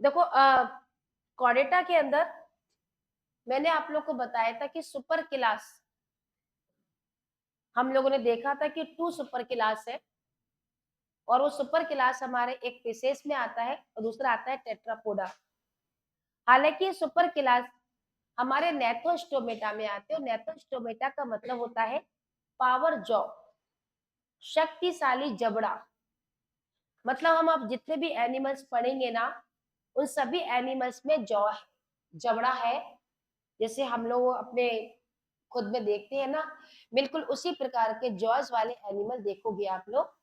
देखो कॉर्डेटा के अंदर मैंने आप लोग को बताया था कि सुपर क्लास हम लोगों ने देखा था कि 2 सुपर क्लास है और वो सुपर क्लास हमारे एक फिशेस में आता है और दूसरा आता है टेट्रापोडा। हालांकि सुपर क्लास हमारे नेथोस्टोमेटा में आते हैं और नेथोस्टोमेटा का मतलब होता है पावर जॉ, शक्तिशाली जबड़ा। मतलब हम अब जितने भी एनिमल्स पढ़ेंगे ना उन सभी एनिमल्स में जॉ है, जबड़ा है। जैसे हम लोग अपने खुद में देखते हैं ना, बिल्कुल उसी प्रकार के जॉज वाले एनिमल देखोगे आप लोग।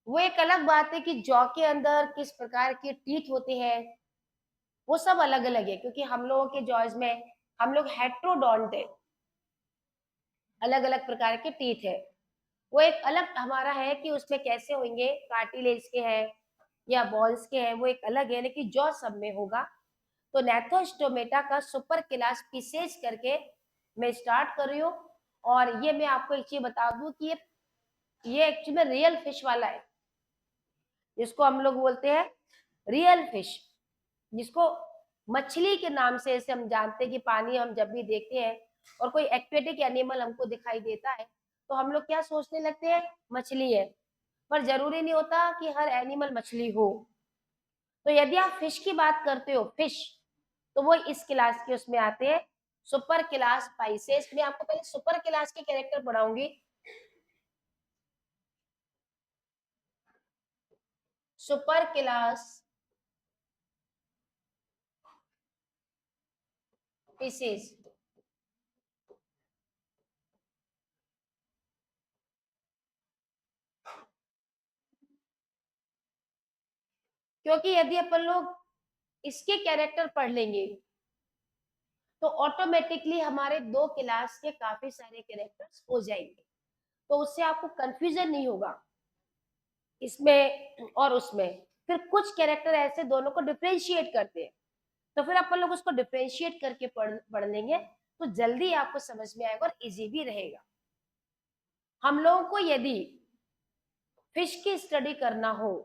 वो एक अलग बात है कि जॉ के अंदर किस प्रकार के टीथ होते हैं, वो सब अलग अलग है क्योंकि हम लोगों के जॉज में हम लोग हेट्रोडोंट है, अलग अलग प्रकार के टीथ है। वो एक अलग हमारा है कि उसमें कैसे होंगे, कार्टिलेज के हैं या बॉन्स के हैं, वो एक अलग है, लेकिन जॉ सब में होगा। तो नेथोस्टोमेटा का सुपर क्लास पीसेज करके मैं स्टार्ट कर रही हूँ। और ये मैं आपको एक चीज बता दूं कि ये एक्चुअली में रियल फिश वाला है, जिसको हम लोग बोलते हैं रियल फिश, जिसको मछली के नाम से ऐसे हम जानते हैं कि पानी हम जब भी देखते हैं और कोई एक्वेटिक एनिमल हमको दिखाई देता है तो हम लोग क्या सोचने लगते हैं, मछली है। पर जरूरी नहीं होता कि हर एनिमल मछली हो। तो यदि आप फिश की बात करते हो, फिश, तो वो इस क्लास के उसमें आते हैं, सुपर क्लास पाइसेस। मैं आपको पहले सुपर क्लास के कैरेक्टर पढ़ाऊंगी। सुपर क्लास पीसेस, क्योंकि यदि अपन लोग इसके कैरेक्टर पढ़ लेंगे तो ऑटोमेटिकली हमारे दो क्लास के काफी सारे कैरेक्टर्स हो जाएंगे, तो उससे आपको कंफ्यूजन नहीं होगा इसमें और उसमें। फिर कुछ कैरेक्टर ऐसे दोनों को डिफरेंशिएट करते हैं, तो फिर अपन लोग उसको डिफरेंशिएट करके पढ़ लेंगे तो जल्दी आपको समझ में आएगा और इजी भी रहेगा। हम लोगों को यदि फिश की स्टडी करना हो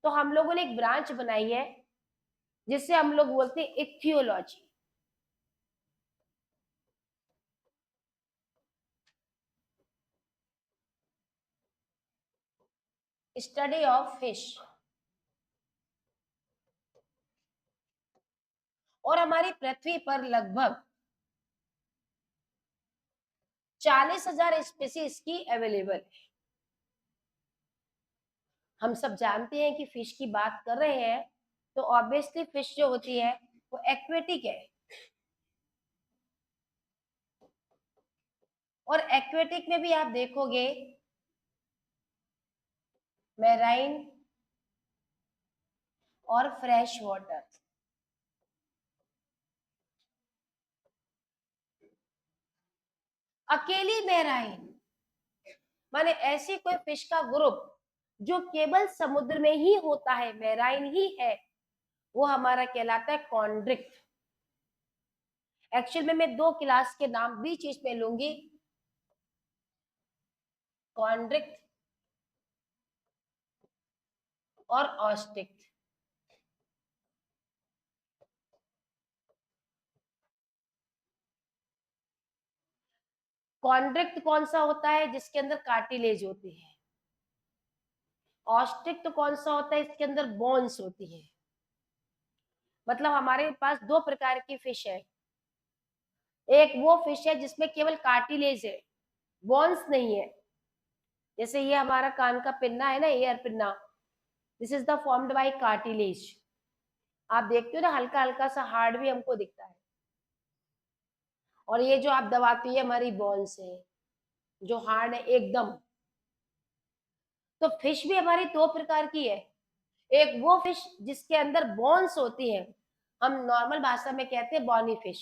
तो हम लोगों ने एक ब्रांच बनाई है जिससे हम लोग बोलते हैं इक्थियोलॉजी, स्टडी ऑफ फिश। और हमारी पृथ्वी पर लगभग 40,000 स्पीसीज की अवेलेबल है। हम सब जानते हैं कि फिश की बात कर रहे हैं तो ऑब्वियसली फिश जो होती है वो एक्वेटिक है, और एक्वेटिक में भी आप देखोगे मैराइन और फ्रेश वाटर। अकेली मैराइन माने ऐसी कोई फिश का ग्रुप जो केवल समुद्र में ही होता है, मैराइन ही है, वो हमारा कहलाता है कॉन्ड्रिक्ट। एक्चुअल में मैं दो क्लास के नाम बीच इसमें लूंगी, कॉन्ड्रिक्ट और ऑस्टिक्ट। कॉन्ड्रिक्ट कौन सा होता है, जिसके अंदर कार्टिलेज होती है। ऑस्टिक्ट कौन सा होता है, इसके अंदर बोन्स होती है। मतलब हमारे पास दो प्रकार की फिश है, एक वो फिश है जिसमें केवल कार्टिलेज है, बोन्स नहीं है। जैसे ये हमारा कान का पिन्ना है ना, air pinna, this is the formed by cartilage. आप देखते हो ना, हल्का हल्का सा हार्ड भी हमको दिखता है। और ये जो आप दबाती है हमारी बोन्स है, जो हार्ड है एकदम। तो फिश भी हमारी दो प्रकार की है, एक वो फिश जिसके अंदर बोन्स होती है, हम नॉर्मल भाषा में कहते हैं बॉनी फिश,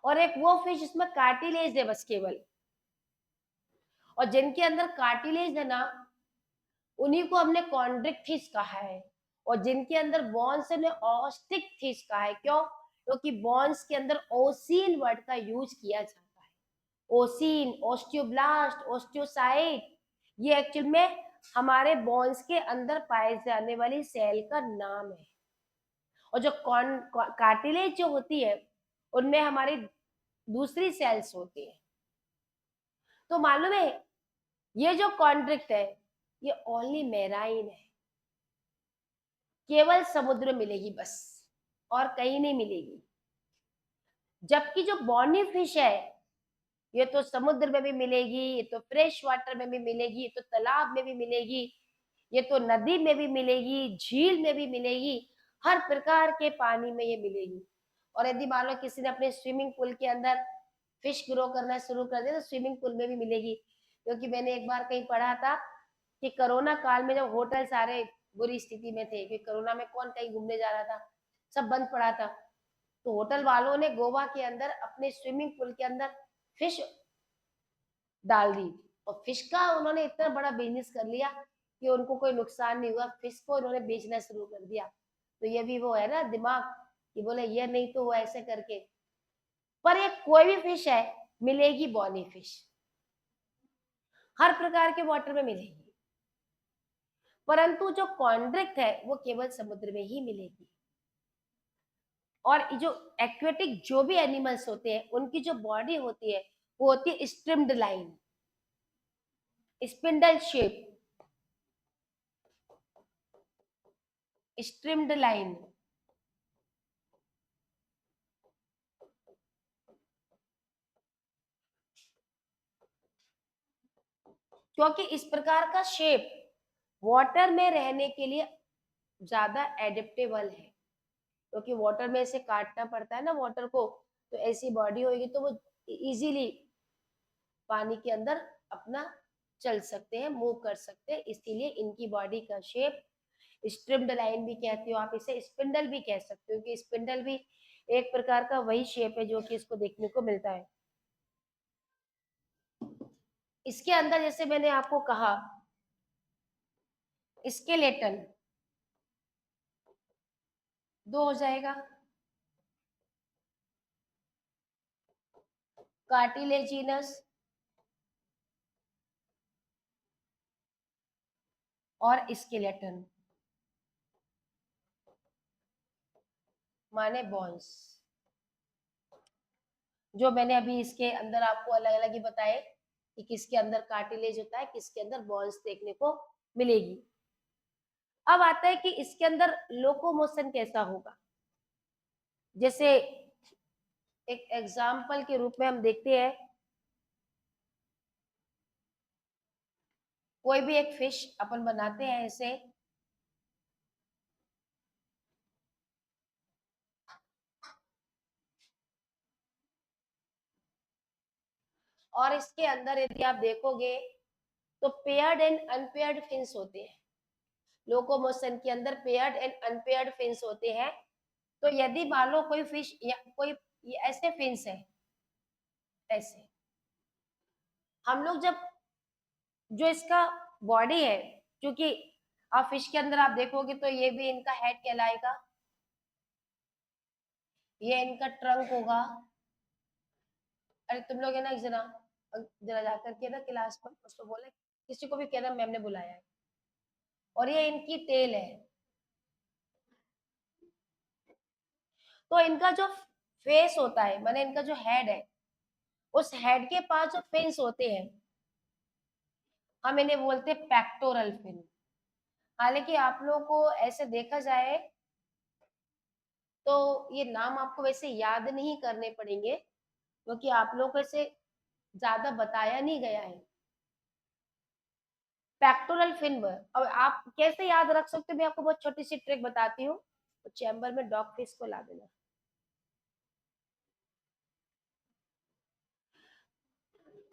और एक वो फिश जिसमें कार्टिलेज है बस केवल। और जिनके अंदर कार्टिलेज है ना, उन्हीं को हमने कॉन्ड्रिक फिश कहा है, और जिनके अंदर बॉन्स है उन्हें ऑस्टिक फिश कहा है। क्यों? क्योंकि बॉन्स के अंदर ओसीन वर्ड का यूज किया जाता है। ओसीन, ओस्टियोब्लास्ट, ओस्टियोसाइट, ये एक्चुअल में हमारे बोन्स के अंदर पाए जाने वाली सेल का नाम है। और जो कार्टिलेज जो होती है, उनमें हमारी दूसरी सेल्स होती है। तो मालूम है, ये जो कॉन्ड्रिक्ट है, ये ओनली मेराइन है, केवल समुद्र में मिलेगी बस, और कहीं नहीं मिलेगी। जबकि जो बॉनी फिश है, ये तो समुद्र में भी मिलेगी, ये तो फ्रेश वाटर में भी मिलेगी, ये तो तालाब में भी मिलेगी, ये तो नदी में भी मिलेगी, झील में भी मिलेगी, हर प्रकार के पानी में ये मिलेगी। और यदि मान लो किसी ने अपने स्विमिंग पूल के अंदर फिश ग्रो करना शुरू कर दिया, तो स्विमिंग पूल में भी मिलेगी। क्योंकि मैंने एक बार कहीं पढ़ा था कि कोरोना काल में जब होटल सारे बुरी स्थिति में थे, क्योंकि कोरोना में कौन कहीं घूमने जा रहा था, सब बंद पड़ा था, तो होटल वालों ने गोवा के अंदर अपने स्विमिंग पूल के अंदर फिश डाल दी। और फिश का उन्होंने इतना बड़ा बिजनेस कर लिया कि उनको कोई नुकसान नहीं हुआ, फिश को उन्होंने बेचना शुरू कर दिया। तो ये भी वो है ना दिमाग, कि बोले ये नहीं तो वो ऐसे करके। पर ये कोई भी फिश है, मिलेगी बॉनी फिश, हर प्रकार के वाटर में मिलेगी। परंतु जो कॉन्ड्रिक्ट है, वो केवल समुद्र में ही मिलेगी। और जो एक्वेटिक जो भी एनिमल्स होते हैं, उनकी जो बॉडी होती है, वो होती है स्ट्रिम्ड लाइन, स्पिंडल शेप, स्ट्रिम्ड लाइन। क्योंकि इस प्रकार का शेप वाटर में रहने के लिए ज्यादा एडेप्टेबल है, क्योंकि वाटर में से काटना पड़ता है ना वाटर को, तो ऐसी बॉडी होगी तो वो इजीली पानी के अंदर अपना चल सकते हैं, मूव कर सकते हैं। इसीलिए इनकी बॉडी का शेप स्ट्रिप्ड लाइन भी कहते हो आप, इसे स्पिंडल भी कह सकते हो, कि स्पिंडल भी एक प्रकार का वही शेप है जो कि इसको देखने को मिलता है। इसके अंदर जैसे मैंने आपको कहा, स्केलेटन दो हो जाएगा, कार्टिलेजिनस और स्केलेटन माने बॉन्स। जो मैंने अभी इसके अंदर आपको अलग अलग ही बताए कि किसके अंदर कार्टिलेज होता है, किसके अंदर बॉन्स देखने को मिलेगी। अब आता है कि इसके अंदर लोकोमोशन कैसा होगा। जैसे एक एग्जाम्पल के रूप में हम देखते हैं, कोई भी एक फिश अपन बनाते हैं ऐसे, और इसके अंदर यदि आप देखोगे तो पेयर्ड एंड अनपेयर्ड फिन्स होते हैं। लोकोमोशन के अंदर पेयर्ड एंड अनपेयर्ड फिन्स होते हैं। तो यदि मान लो कोई फिश या कोई ऐसे फिन्स है, ऐसे हम लोग जब जो इसका बॉडी है, क्योंकि आप फिश के अंदर आप देखोगे तो ये भी इनका हेड कहलाएगा, ये इनका ट्रंक होगा। अरे तुम लोग है ना, जरा जरा जाकर के ना क्लास में उसको बोले, किसी को भी कहना मैम ने बुलाया है। और ये इनकी टेल है। तो इनका जो फेस होता है, माने इनका जो हेड है, उस हेड के पास जो फिन्स होते हैं, हम इन्हें बोलते हैं पेक्टोरल फिन। हालांकि आप लोगों को ऐसे देखा जाए तो ये नाम आपको वैसे याद नहीं करने पड़ेंगे, क्योंकि आप लोगों को ऐसे ज्यादा बताया नहीं गया है। पेक्टोरल फिन अब आप कैसे याद रख सकते हो, मैं आपको बहुत छोटी सी ट्रिक बताती हूँ। तो चैम्बर में डॉग फिश को ला देना।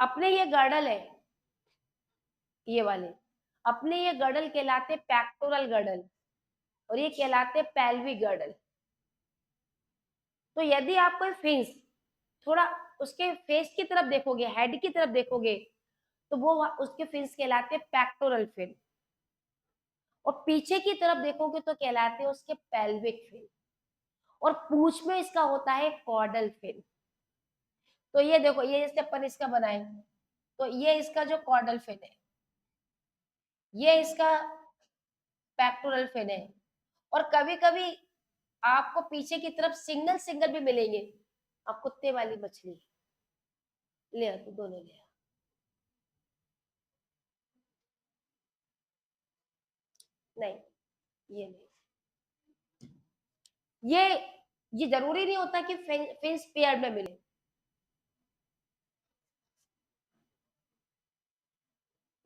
अपने ये गर्डल है, ये वाले अपने ये गर्डल कहलाते पेक्टोरल गर्डल, और ये कहलाते पेल्विक गर्डल। तो यदि आप कोई फिन्स थोड़ा उसके फेस की तरफ देखोगे, हेड की तरफ देखोगे, तो वो उसके फिन्स कहलाते पेक्टोरल फिन। और पीछे की तरफ देखोगे तो कहलाते हैं उसके पेल्विक फिन। और पूंछ में इसका होता है कॉर्डल फिन। तो ये देखो, ये जैसे अपन इसका बनाए, तो ये इसका जो कॉर्डल फिन है, ये इसका पेक्टोरल फिन है। और कभी-कभी आपको पीछे की तरफ सिंगल सिंगल भी मिलेंगे। अब कुत्ते वाली मछली ले आ, तू दोनों ले आ। नहीं, ये नहीं। ये ये जरूरी नहीं होता कि फिन्स पेयर में मिले।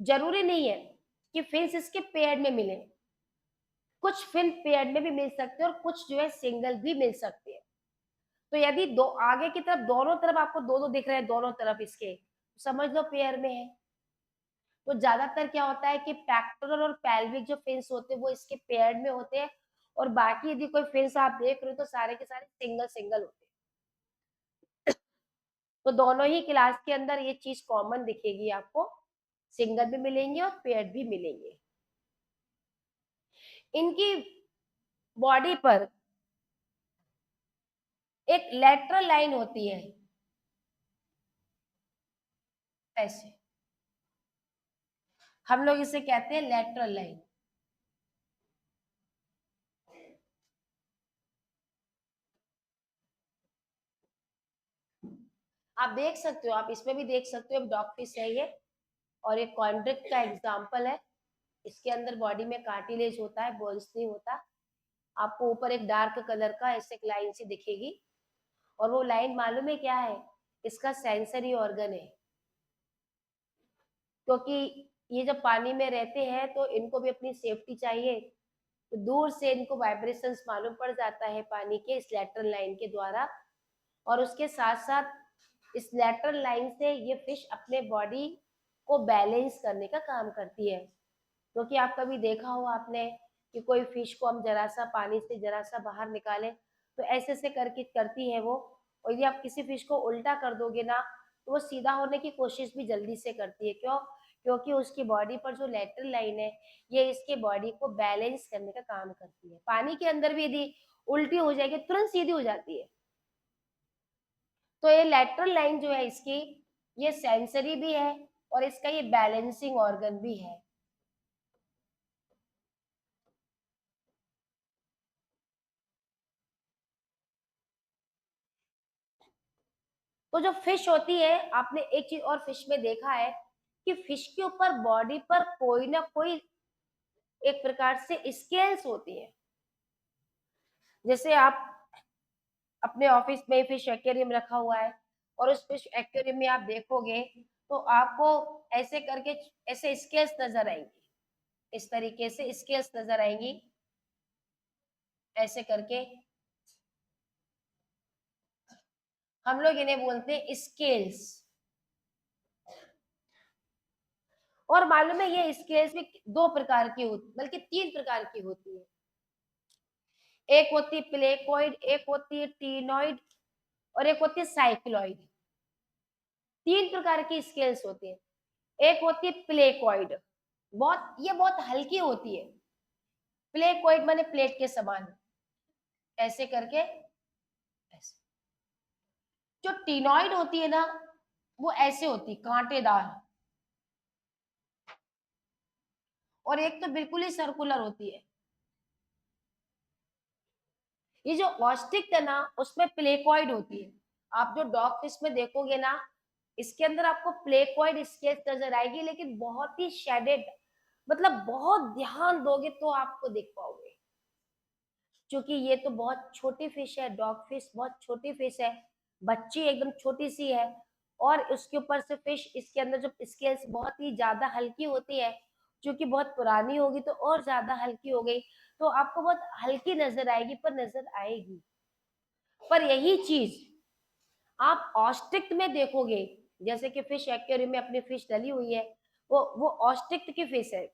जरूरी नहीं है कि फिन्स इसके पेयर में मिले। कुछ फिन पेयर में भी मिल सकते हैं और कुछ जो है सिंगल भी मिल सकते हैं। तो यदि दो आगे की तरफ दोनों तरफ आपको दो दो दिख रहे हैं दोनों तरफ इसके, तो समझ लो पेयर में है। तो ज्यादातर क्या होता है कि पैक्टोरल और पेल्विक जो फिन्स होते हैं वो इसके पेयर में होते हैं, और बाकी यदि कोई फिन्स आप देख रहे हो तो सारे के सारे सिंगल सिंगल होते हैं। तो दोनों ही क्लास के अंदर ये चीज कॉमन दिखेगी आपको, सिंगल भी मिलेंगे और पेयर भी मिलेंगे। इनकी बॉडी पर एक लेटरल लाइन होती है, ऐसे हम लोग इसे कहते हैं लेटरल लाइन। आप देख सकते हो, आप इसमें भी देख सकते हो, डॉग फिश है ये, और एक कॉन्ड्रिक्ट का एग्जाम्पल है। इसके अंदर बॉडी में कार्टिलेज होता है, बोन्स नहीं होता। आपको ऊपर एक डार्क कलर का ऐसे एक लाइन सी दिखेगी, और वो लाइन मालूम है क्या है? इसका सेंसरी ऑर्गन है। क्योंकि ये जब पानी में रहते हैं तो इनको भी अपनी सेफ्टी चाहिए, तो दूर से इनको वाइब्रेशंस मालूम पड़ जाता है पानी के इस लेटरल लाइन के द्वारा। और उसके साथ साथ इस लेटरल लाइन से ये फिश अपने बॉडी को बैलेंस करने का काम करती है। क्योंकि आप कभी देखा हो आपने कि कोई फिश को हम जरा सा पानी से जरा सा बाहर निकालें तो ऐसे ऐसे करके करती है वो। और यदि आप किसी फिश को उल्टा कर दोगे ना तो वो सीधा होने की कोशिश भी जल्दी से करती है। क्यों? क्योंकि उसकी बॉडी पर जो लेटरल लाइन है ये इसके बॉडी को बैलेंस करने का काम करती है। पानी के अंदर भी यदि उल्टी हो जाएगी तुरंत सीधी हो जाती है। तो ये लेटरल लाइन जो है इसकी, ये सेंसरी भी है और इसका ये बैलेंसिंग ऑर्गन भी है। तो जो फिश होती है, आपने एक चीज और फिश में देखा है कि फिश के ऊपर बॉडी पर कोई ना कोई एक प्रकार से स्केल्स होती है। जैसे आप अपने ऑफिस में फिश एक्वेरियम रखा हुआ है और उस फिश एक्वेरियम में आप देखोगे तो आपको ऐसे करके ऐसे स्केल्स नजर आएंगी, इस तरीके से स्केल्स नजर आएंगी, ऐसे करके हम लोग इन्हें बोलते हैं स्केल्स। और मालूम है ये स्केल्स भी दो प्रकार की होती, बल्कि तीन प्रकार की होती है। एक होती है प्लेकोइड, एक होती है टीनोइड, और एक होती है साइक्लॉइड। तीन प्रकार की स्केल्स होती है। एक होती है प्लेकोइड, बहुत हल्की होती है। प्लेकोइड माने प्लेट के समान, ऐसे करके ऐसे। जो टीनोइड होती है ना वो ऐसे होती कांटेदार, और एक तो बिल्कुल ही सर्कुलर होती है। ये जो ऑस्टिक है ना उसमें प्लेकोइड होती है। आप जो डॉग फिश में देखोगे ना इसके अंदर आपको प्लेकोइड स्केल्स नजर आएगी, लेकिन बहुत ही शेडेड, मतलब बहुत ध्यान दोगे तो आपको देख पाओगे। क्योंकि ये तो बहुत छोटी फिश है, डॉग फिश बहुत छोटी फिश है, बच्ची एकदम छोटी सी है। और उसके ऊपर से फिश इसके अंदर जो स्केल्स बहुत ही ज्यादा हल्की होती है, क्योंकि बहुत पुरानी होगी तो और ज्यादा हल्की हो गई, तो आपको बहुत हल्की नजर आएगी, पर नजर आएगी। पर यही चीज आप ऑस्ट्रिक्ट में देखोगे, जैसे कि फिश एक्वेरियम में अपनी फिश डली हुई है, वो ऑस्ट्रिक्ट की फिश है,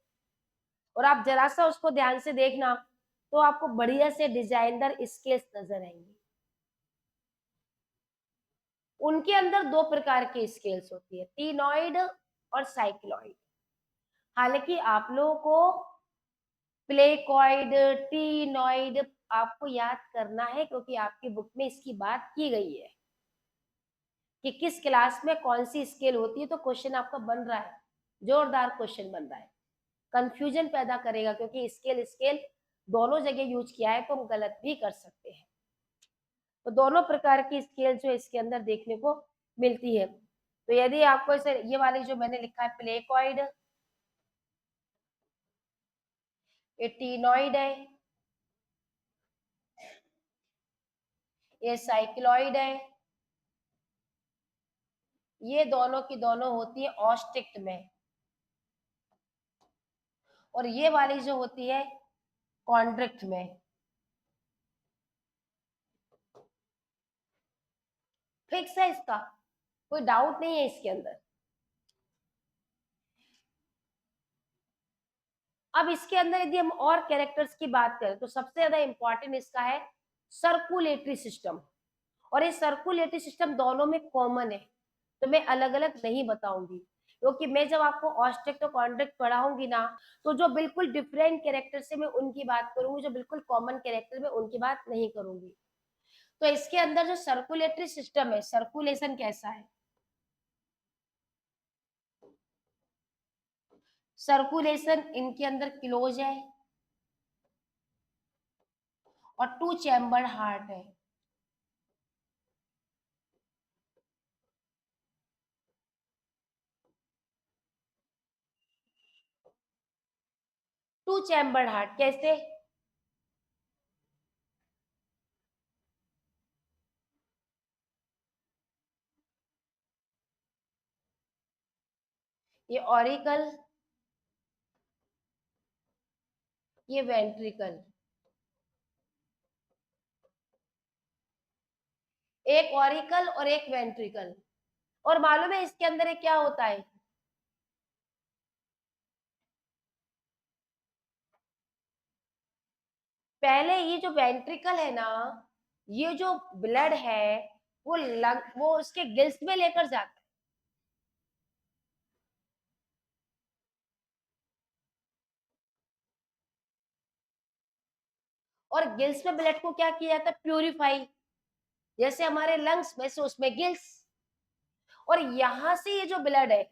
और आप जरा सा उसको ध्यान से देखना तो आपको बढ़िया से डिजाइनर स्केल्स नजर आएंगे। उनके अंदर दो प्रकार की स्केल्स होती है, टीनॉइड और साइक्लॉइड। हालांकि आप लोगों को प्लेकॉइड, टीनॉइड आपको याद करना है, क्योंकि आपकी बुक में इसकी बात की गई है कि किस क्लास में कौन सी स्केल होती है। तो क्वेश्चन आपका बन रहा है, जोरदार क्वेश्चन बन रहा है। कंफ्यूजन पैदा करेगा, क्योंकि स्केल स्केल दोनों जगह यूज किया है तो हम गलत भी कर सकते हैं। तो दोनों प्रकार की स्केल जो इसके अंदर देखने को मिलती है। तो यदि आपको इसे ये वाली जो मैंने लिखा है प्लेकॉइड, ये टीनॉइड है, ये साइक्लॉइड है, ये दोनों की दोनों होती है ऑस्ट्रिक्ट में, और ये वाली जो होती है कॉन्ड्रिक्ट में। फिक्स है, इसका कोई डाउट नहीं है इसके अंदर। अब इसके अंदर यदि हम और कैरेक्टर्स की बात करें तो सबसे ज्यादा इंपॉर्टेंट इसका है सर्कुलेटरी सिस्टम, और ये सर्कुलेटरी सिस्टम दोनों में कॉमन है, तो मैं अलग अलग नहीं बताऊंगी, क्योंकि मैं जब आपको ऑस्ट्रिक्ट और कॉन्ड्रिक्ट पढ़ाऊंगी ना, तो जो बिल्कुल डिफरेंट कैरेक्टर से मैं उनकी बात करूंगी, जो बिल्कुल कॉमन कैरेक्टर में उनकी बात नहीं करूंगी। तो इसके अंदर जो सर्कुलेटरी सिस्टम है, सर्कुलेशन कैसा है, सर्कुलेशन इनके अंदर क्लोज है और टू चैम्बर हार्ट है। टू चैम्बर हार्ट कैसे, ये ऑरिकल, ये वेंट्रिकल, एक ऑरिकल और एक वेंट्रिकल। और मालूम है इसके अंदर एक क्या होता है, पहले ये जो वेंट्रिकल है ना, ये जो ब्लड है वो वो उसके गिल्स में लेकर जाता है, और गिल्स में ब्लड को क्या किया जाता है, प्यूरिफाई, जैसे हमारे लंग्स में से उसमें गिल्स, और यहां से ये जो ब्लड है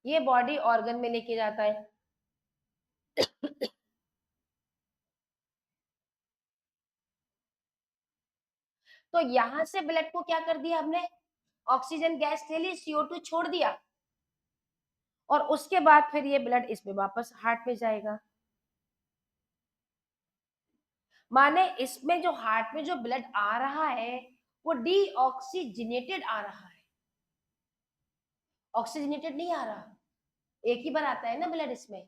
ये बॉडी ऑर्गन में लेके जाता है। तो यहां से ब्लड को क्या कर दिया हमने, ऑक्सीजन गैस ले ली, CO2 छोड़ दिया, और उसके बाद फिर ये ब्लड इसमें वापस हार्ट में जाएगा। माने इसमें जो हार्ट में जो ब्लड आ रहा है वो डीऑक्सीजनेटेड आ रहा है, ऑक्सीजनेटेड नहीं आ रहा, एक ही बार आता है ना ब्लड इसमें,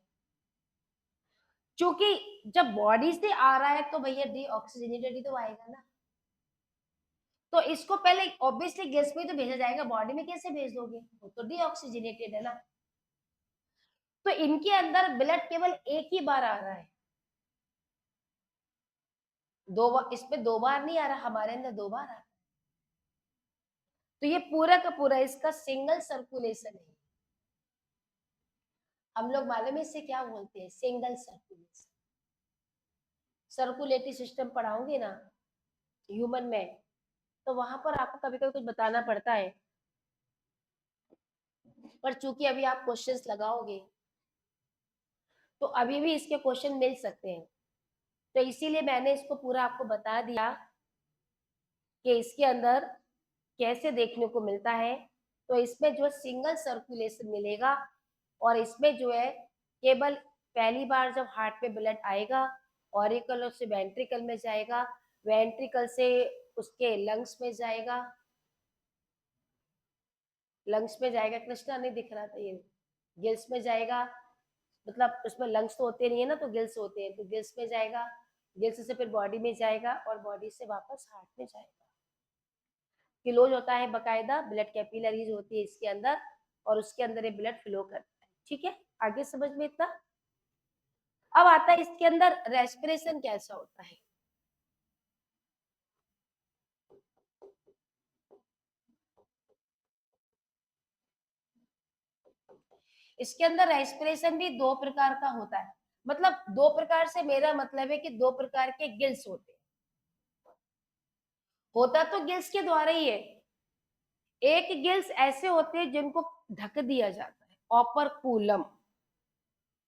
क्योंकि जब बॉडी से आ रहा है तो भैया डीऑक्सीजनेटेड ही तो आएगा ना। तो इसको पहले ऑब्वियसली गैस में तो भेजा जाएगा, बॉडी में कैसे भेज दोगे, वो तो डीऑक्सीजनेटेड है ना। तो इनके अंदर ब्लड केवल एक ही बार आ रहा है, दो बार इसमें, दो बार नहीं आ रहा, हमारे अंदर दो बार आ रहा है। तो ये पूरा का पूरा इसका सिंगल सर्कुलेशन है। हम लोग मालूम है इससे क्या बोलते हैं, सिंगल सर्कुलेशन। सर्कुलेटरी सिस्टम पढ़ाऊंगी ना ह्यूमन में, तो वहां पर आपको कभी कभी कुछ बताना पड़ता है, पर चूंकि अभी आप क्वेश्चंस लगाओगे तो अभी भी इसके क्वेश्चन मिल सकते हैं, तो इसीलिए मैंने इसको पूरा आपको बता दिया कि इसके अंदर कैसे देखने को मिलता है। तो इसमें जो सिंगल सर्कुलेशन मिलेगा, और इसमें जो है केवल पहली बार जब हार्ट में ब्लड आएगा, ऑरिकल से वेंट्रिकल में जाएगा, वेंट्रिकल से उसके लंग्स में जाएगा, लंग्स में जाएगा, कृष्णा नहीं दिख रहा था ये, गिल्स में जाएगा, मतलब उसमें लंग्स तो होते नहीं है ना, तो गिल्स होते हैं, तो गिल्स में जाएगा, गिल्स से फिर बॉडी में जाएगा, और बॉडी से वापस हार्ट में जाएगा। क्लोज होता है बकायदा, ब्लड कैपिलरीज होती है इसके अंदर, और उसके अंदर ये ब्लड फ्लो करता है। ठीक है, आगे समझ में इतना। अब आता है इसके अंदर रेस्पिरेशन कैसा होता है। इसके अंदर रेस्पिरेशन भी दो प्रकार का होता है, मतलब दो प्रकार से मेरा मतलब है कि दो प्रकार के गिल्स होते हैं, होता तो गिल्स के द्वारा ही है। एक गिल्स ऐसे होते हैं जिनको ढक दिया जाता है, ऑपरकुलम।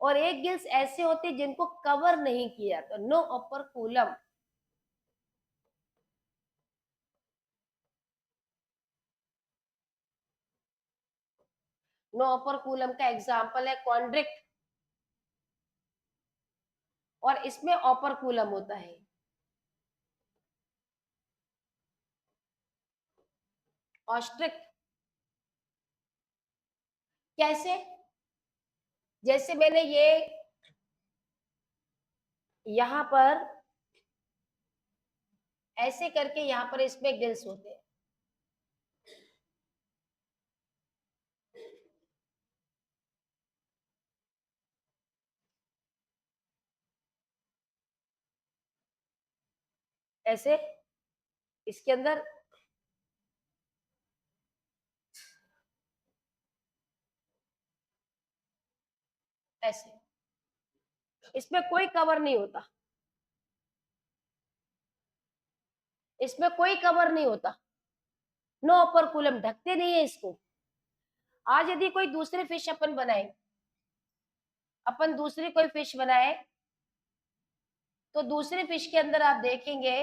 और एक गिल्स ऐसे होते हैं जिनको कवर नहीं किया, तो नो ऑपरकुलम। नो ऑपरकुलम का एग्जाम्पल है कॉन्ड्रिक्ट, और इसमें ऑपरकुलम होता है। ऑस्ट्रिक कैसे? जैसे मैंने ये यहां पर ऐसे करके, यहां पर इसमें गिल्स होते हैं। ऐसे इसके अंदर ऐसे, इसमें कोई कवर नहीं होता, इसमें कोई कवर नहीं होता। नो ऑपरकुलम, ढकते नहीं है इसको। आज यदि कोई दूसरी फिश अपन बनाए, अपन दूसरी कोई फिश बनाए, तो दूसरी फिश के अंदर आप देखेंगे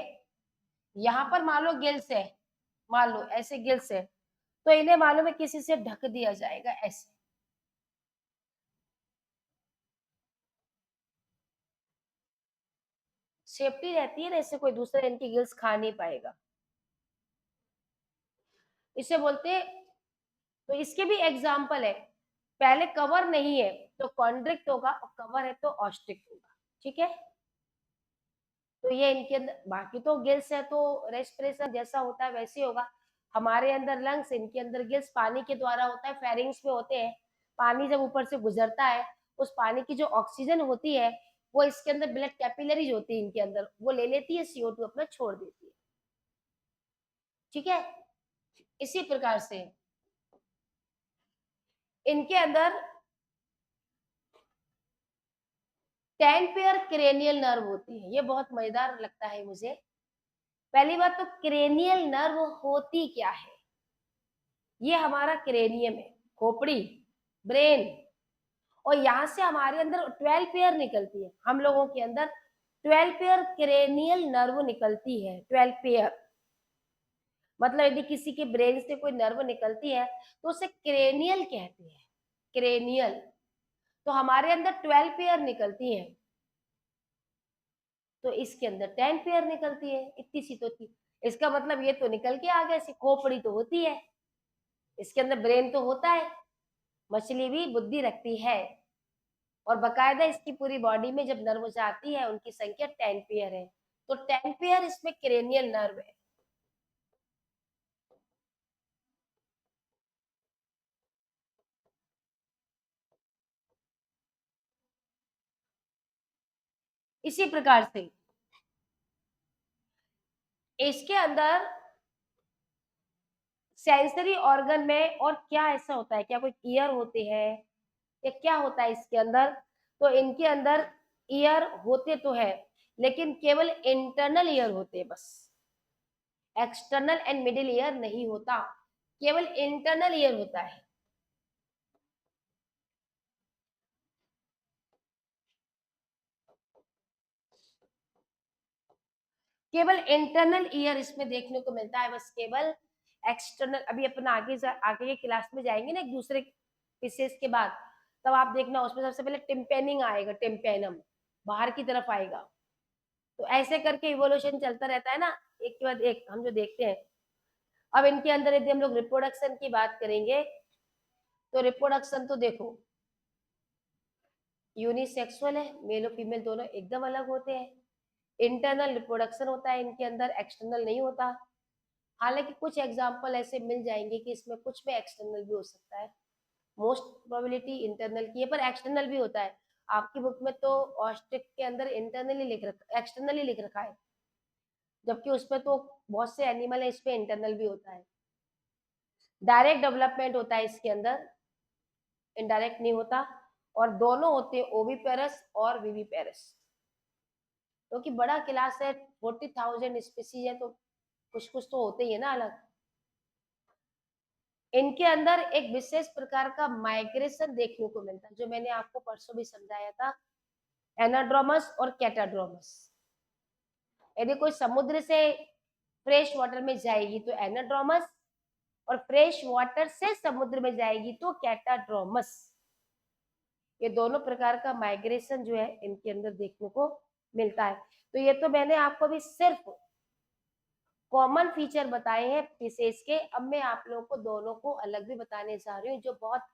यहां पर मान लो गिल्स है, मान लो ऐसे गिल्स है, तो इन्हें मालूम है किसी से ढक दिया जाएगा ऐसे। सेफ्टी रहती है ना, इससे कोई दूसरा इनकी गिल्स खा नहीं पाएगा। इसे बोलते हैं। तो इसके भी एग्जाम्पल है, पहले कवर नहीं है तो कॉन्ड्रिक्ट होगा, और कवर है तो ऑस्ट्रिक होगा। ठीक है, तो ये इनके अंदर, बाकी तो गिल्स है तो रेस्पिरेशन जैसा होता है वैसे ही होगा। हमारे अंदर लंग्स, इनके अंदर गिल्स पानी के द्वारा होता है, फेरिंग्स में होते हैं। पानी जब ऊपर से गुजरता है, उस पानी की जो ऑक्सीजन होती है वो इसके अंदर ब्लड कैपिलरीज होती है इनके अंदर, वो ले लेती है, CO2 अपना छोड़ देती है। ठीक है, इसी प्रकार से इनके अंदर 10 पेयर क्रेनियल नर्व होती है। ये बहुत मजेदार लगता है मुझे। पहली बात तो क्रेनियल नर्व होती क्या है? ये हमारा क्रेनियम है, खोपड़ी, ब्रेन, और यहां से हमारे अंदर 12 पेयर निकलती है। हम लोगों के अंदर 12 पेयर क्रेनियल नर्व निकलती है, 12 पेयर। मतलब यदि किसी के ब्रेन से कोई नर्व निकलती है तो उसे क्रेनियल कहते हैं, क्रेनियल। तो हमारे अंदर 12 पेयर निकलती है, तो इसके अंदर 10 पेयर निकलती है, इतनी सी तो थी। इसका मतलब ये तो निकल के आ गया, इसकी खोपड़ी तो होती है, इसके अंदर ब्रेन तो होता है। मछली भी बुद्धि रखती है, और बकायदा इसकी पूरी बॉडी में जब नर्व जाती है उनकी संख्या 10 पेयर है। तो 10 पेयर इसमें क्रेनियल नर्व है। इसी प्रकार से इसके अंदर सेंसरी ऑर्गन में और क्या ऐसा होता है, क्या कोई ईयर होते हैं या क्या होता है इसके अंदर? तो इनके अंदर ईयर होते तो है, लेकिन केवल इंटरनल ईयर होते हैं बस। एक्सटर्नल एंड मिडिल ईयर नहीं होता, केवल इंटरनल ईयर होता है। केवल इंटरनल ईयर इसमें देखने को मिलता है, बस केवल एक्सटर्नल। अभी अपन आगे के क्लास में जाएंगे ना एक दूसरे पीसेस के बाद, तब आप देखना उसमें सबसे पहले टिम्पेनिंग आएगा, टिम्पेनम बाहर की तरफ आएगा। तो ऐसे करके इवोल्यूशन चलता रहता है ना, एक के बाद एक हम जो देखते हैं। अब इनके अंदर यदि हम लोग रिप्रोडक्शन की बात करेंगे, तो रिप्रोडक्शन तो देखो यूनिसेक्सुअल है, मेल और फीमेल दोनों एकदम अलग होते हैं। इंटरनल रिप्रोडक्शन होता है इनके अंदर, एक्सटर्नल नहीं होता। हालांकि कुछ एग्जाम्पल ऐसे मिल जाएंगे कि इसमें कुछ में एक्सटर्नल भी हो सकता है, मोस्ट प्रोबेबिलिटी इंटरनल की है, पर एक्सटर्नल भी होता है। आपकी बुक में तो ऑस्ट्रिक के अंदर इंटरनली लिख रखा, एक्सटर्नली लिख रखा है, जबकि उसमें तो बहुत से एनिमल है इसमें इंटरनल भी होता है। डायरेक्ट डेवलपमेंट होता है इसके अंदर, इनडायरेक्ट नहीं होता। और दोनों होते हैं ओविपेरस और विविपेरस, क्योंकि बड़ा क्लास है, 40,000 स्पीसीज है, तो कुछ कुछ तो होते ही है ना अलग। इनके अंदर एक विशेष प्रकार का माइग्रेशन देखने को मिलता है, जो मैंने आपको परसों भी समझाया था, एनाड्रोमस और कैटाड्रोमस। यदि कोई समुद्र से फ्रेश वाटर में जाएगी तो एनाड्रोमस, और फ्रेश वाटर से समुद्र में जाएगी तो कैटाड्रोमस। ये दोनों प्रकार का माइग्रेशन जो है इनके अंदर देखने को मिलता है। तो ये तो मैंने आपको भी सिर्फ कॉमन फीचर बताए हैं फिशेस के। अब मैं आप लोगों को दोनों को अलग भी बताने जा रही हूँ, जो बहुत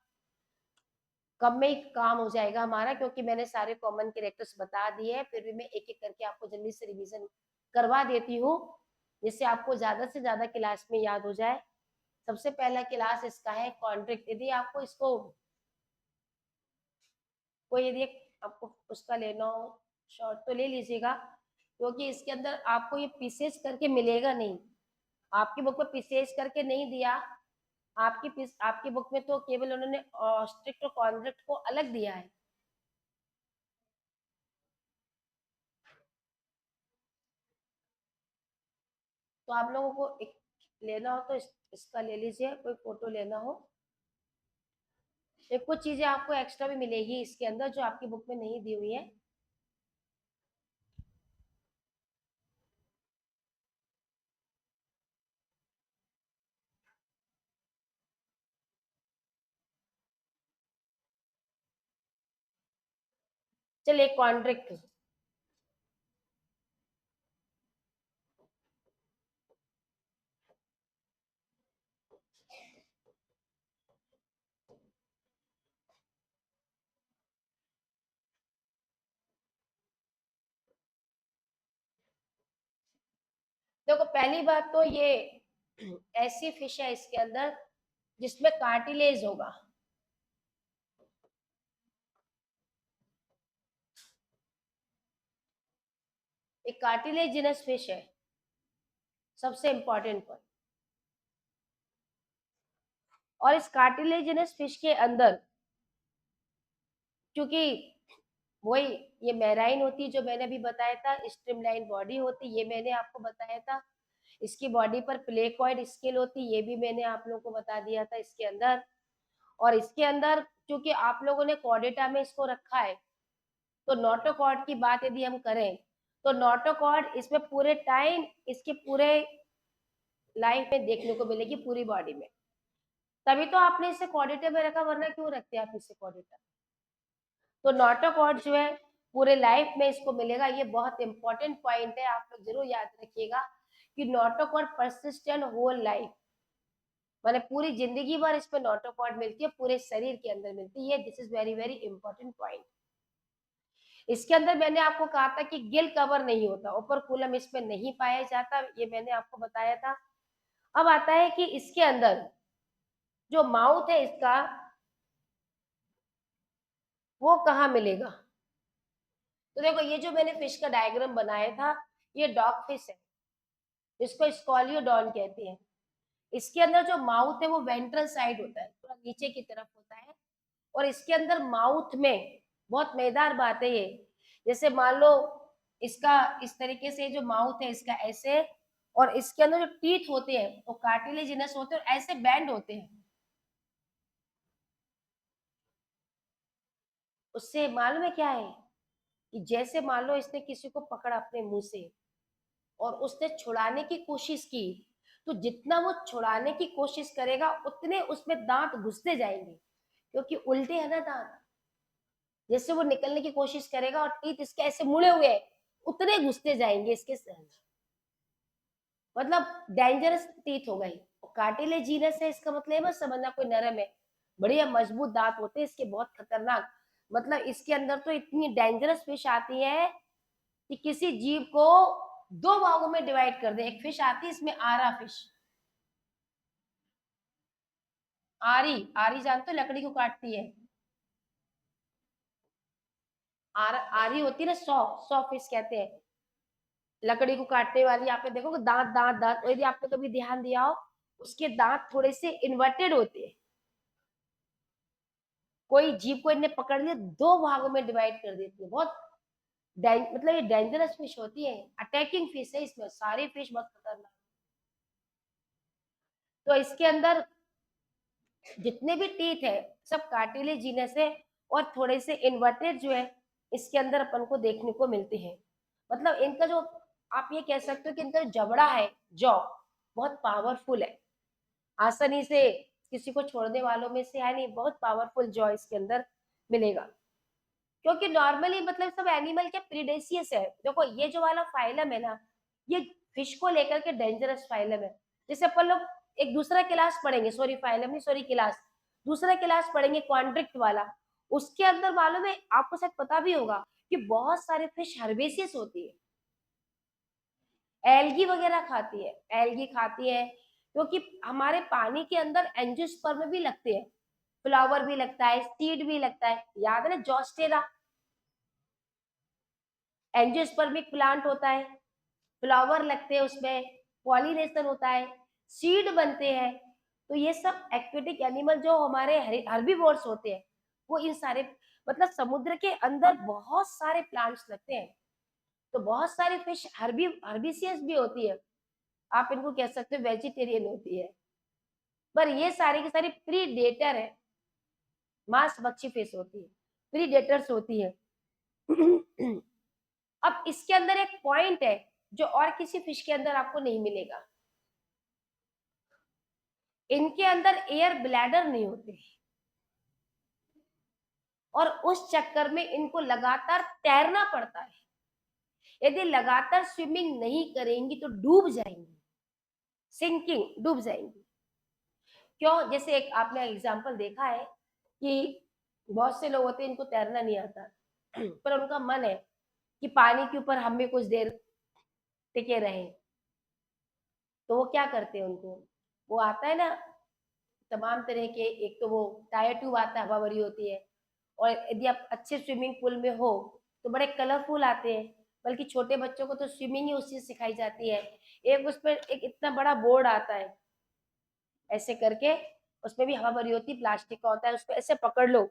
कम में ही काम हो जाएगा हमारा, क्योंकि मैंने सारे कॉमन कैरेक्टर्स बता दिए हैं। फिर भी मैं एक एक करके आपको जल्दी से रिवीजन करवा देती हूँ, जिससे आपको ज्यादा से ज्यादा क्लास में याद हो जाए। सबसे पहला क्लास इसका है कॉन्ट्रिक्ट। यदि आपको इसको कोई यदि आपको उसका लेना हो शॉर्ट तो ले लीजिएगा, क्योंकि इसके अंदर आपको ये पीसेस करके मिलेगा नहीं। आपकी बुक में पीसेस करके नहीं दिया, आपकी बुक में तो केवल उन्होंने स्ट्रिक्ट और कॉन्ट्रैक्ट को अलग दिया है। तो आप लोगों को एक लेना हो तो इसका ले लीजिए, कोई फोटो लेना हो। एक कुछ चीजें आपको एक्स्ट्रा भी मिलेगी इसके अंदर, जो आपकी बुक में नहीं दी हुई है। चलिए कॉन्ट्रैक्ट। देखो पहली बात तो ये ऐसी फिश है इसके अंदर जिसमें कार्टिलेज होगा। एक कार्टिलेजिनस फिश है, सबसे इंपॉर्टेंट पॉइंट। और इस कार्टिलेजिनस फिश के अंदर, क्योंकि वही ये मैराइन होती है, जो मैंने अभी बताया था, स्ट्रीमलाइन बॉडी होती, ये मैंने आपको बताया था। इसकी बॉडी पर प्लेकॉइड स्केल होती, ये भी मैंने आप लोगों को बता दिया था इसके अंदर। और इसके अंदर क्योंकि आप लोगों ने कॉर्डेटा में इसको रखा है, तो नोटोकॉर्ड की बात यदि हम करें तो नोटोकॉर्ड इसमें पूरे टाइम, इसके पूरे लाइफ में देखने को मिलेगी पूरी बॉडी में। तभी तो आपने इसे कॉर्डेटा में रखा, वरना क्यों रखते हैं आप इसे कॉर्डेटा। तो नोटोकॉर्ड जो है पूरे लाइफ में इसको मिलेगा। ये बहुत इंपॉर्टेंट पॉइंट है, आप लोग जरूर याद रखिएगा कि नोटोकॉर्ड परसिस्टेंट होल लाइफ, माने पूरी जिंदगी भर इसमें नोटोकॉर्ड मिलती है, पूरे शरीर के अंदर मिलती है। This is very very important point. इसके अंदर मैंने आपको कहा था कि गिल कवर नहीं होता, ओपर्कुलम इसमें नहीं पाया जाता, ये मैंने आपको बताया था। अब आता है कि इसके अंदर जो माउथ है इसका, वो कहाँ मिलेगा। तो देखो ये जो मैंने फिश का डायग्राम बनाया था, ये डॉग फिश है, इसको स्कॉलियोडॉन कहते हैं। इसके अंदर जो माउथ है वो वेंट्रल साइड होता है, थोड़ा नीचे की तरफ होता है। और इसके अंदर माउथ में बहुत मजेदार बात है ये, जैसे मान लो इसका इस तरीके से जो माउथ है इसका ऐसे, और इसके अंदर जो टीथ होते हैं वो कार्टिलेजिनस होते हैं और ऐसे बैंड होते हैं। उससे मालूम है क्या है, कि जैसे मान लो इसने किसी को पकड़ा अपने मुंह से और उसने छुड़ाने की कोशिश की, तो जितना वो छुड़ाने की कोशिश करेगा उतने उसमें दांत घुसते जाएंगे, क्योंकि उल्टे है ना दांत। जैसे वो निकलने की कोशिश करेगा और टीथ इसके ऐसे मुड़े हुए हैं, उतने घुसते जाएंगे इसके अंदर, मतलब डेंजरस टीथ हो गई। कार्टिलेजिनस है, इसका मतलब है मत समझना कोई नरम है, बढ़िया मजबूत दांत होते हैं इसके, बहुत खतरनाक। मतलब इसके अंदर तो इतनी डेंजरस फिश आती है कि किसी जीव को दो भागों में डिवाइड कर दे। एक फिश आती है इसमें आरा फिश, आरी, आरी जानते हो, लकड़ी को काटती है। आरी होती है ना, सौ सौ फिश कहते हैं, लकड़ी को काटने वाली। आप देखो दांत दांत दांत, यदि आपने कभी ध्यान दिया हो, उसके दांत थोड़े से इन्वर्टेड होते हैं। कोई जीव को इन्हें पकड़ लिया, दो भागों में डिवाइड कर देती है। बहुत मतलब ये डेंजरस फिश होती है, अटैकिंग फिश है, इसमें सारी फिश बहुत खतरनाक। तो इसके अंदर जितने भी टीथ है सब कार्टिलेजिनस है और थोड़े से इन्वर्टेड जो है इसके अंदर अपन को देखने को मिलते हैं। मतलब इनका जो आप ये कह सकते हो कि इनका जो जबड़ा है, जॉ, बहुत पावरफुल है, आसानी से किसी को छोड़ने वालों में से है नहीं, बहुत पावरफुल जॉ इसके अंदर मिलेगा। क्योंकि नॉर्मली मतलब सब एनिमल के प्रीडेशियस है। देखो ये जो वाला फाइलम है ना, ये फिश को लेकर के डेंजरस फाइलम है। जैसे अपन लोग एक दूसरा क्लास पढ़ेंगे, सॉरी फाइलम नहीं, सॉरी क्लास, दूसरा क्लास पढ़ेंगे कॉन्ड्रिक्ट वाला, उसके अंदर मालूम है आपको शायद पता भी होगा कि बहुत सारे फिश हर्बेसियस होती है, एल्गी वगैरह खाती है, एल्गी खाती है, क्योंकि हमारे पानी के अंदर एंजियोस्पर्म भी लगते हैं, फ्लावर भी लगता है, सीड भी लगता है, याद है ना जॉस्टेरा, एंजियोस्पर्मिक प्लांट होता है, फ्लावर लगते हैं उसमें, पॉलिनेशन होता है, सीड बनते हैं। तो ये सब एक्वेटिक एनिमल जो हमारे हर्बीवोर्स होते हैं, वो इन सारे मतलब समुद्र के अंदर बहुत सारे प्लांट्स लगते हैं। तो बहुत सारी फिश हर्बिसियस भी होती है, आप इनको कह सकते हो वेजिटेरियन होती है, पर ये सारी की सारी प्रीडेटर है, मांस भक्षी फिश होती है, प्रीडेटर्स होती है। अब इसके अंदर एक पॉइंट है जो और किसी फिश के अंदर आपको नहीं मिलेगा, इनके अंदर एयर ब्लैडर नहीं होते और उस चक्कर में इनको लगातार तैरना पड़ता है। यदि लगातार स्विमिंग नहीं करेंगी तो डूब जाएंगी, सिंकिंग, डूब जाएंगी। क्यों? जैसे एक आपने एग्जांपल देखा है कि बहुत से लोग होते हैं इनको तैरना नहीं आता पर उनका मन है कि पानी के ऊपर हम भी कुछ देर टिके रहे, तो वो क्या करते हैं, उनको वो आता है ना तमाम तरह के, एक तो वो टायर ट्यूब आता है, हवा भरी होती है, और यदि आप अच्छे स्विमिंग पूल में हो तो बड़े कलरफुल आते हैं, बल्कि छोटे बच्चों को तो स्विमिंग ही उससे सिखाई जाती है। एक उस पर एक इतना बड़ा बोर्ड आता है, ऐसे करके, उसमें भी हवा भरी होती है, प्लास्टिक का होता है, उसको ऐसे पकड़ लो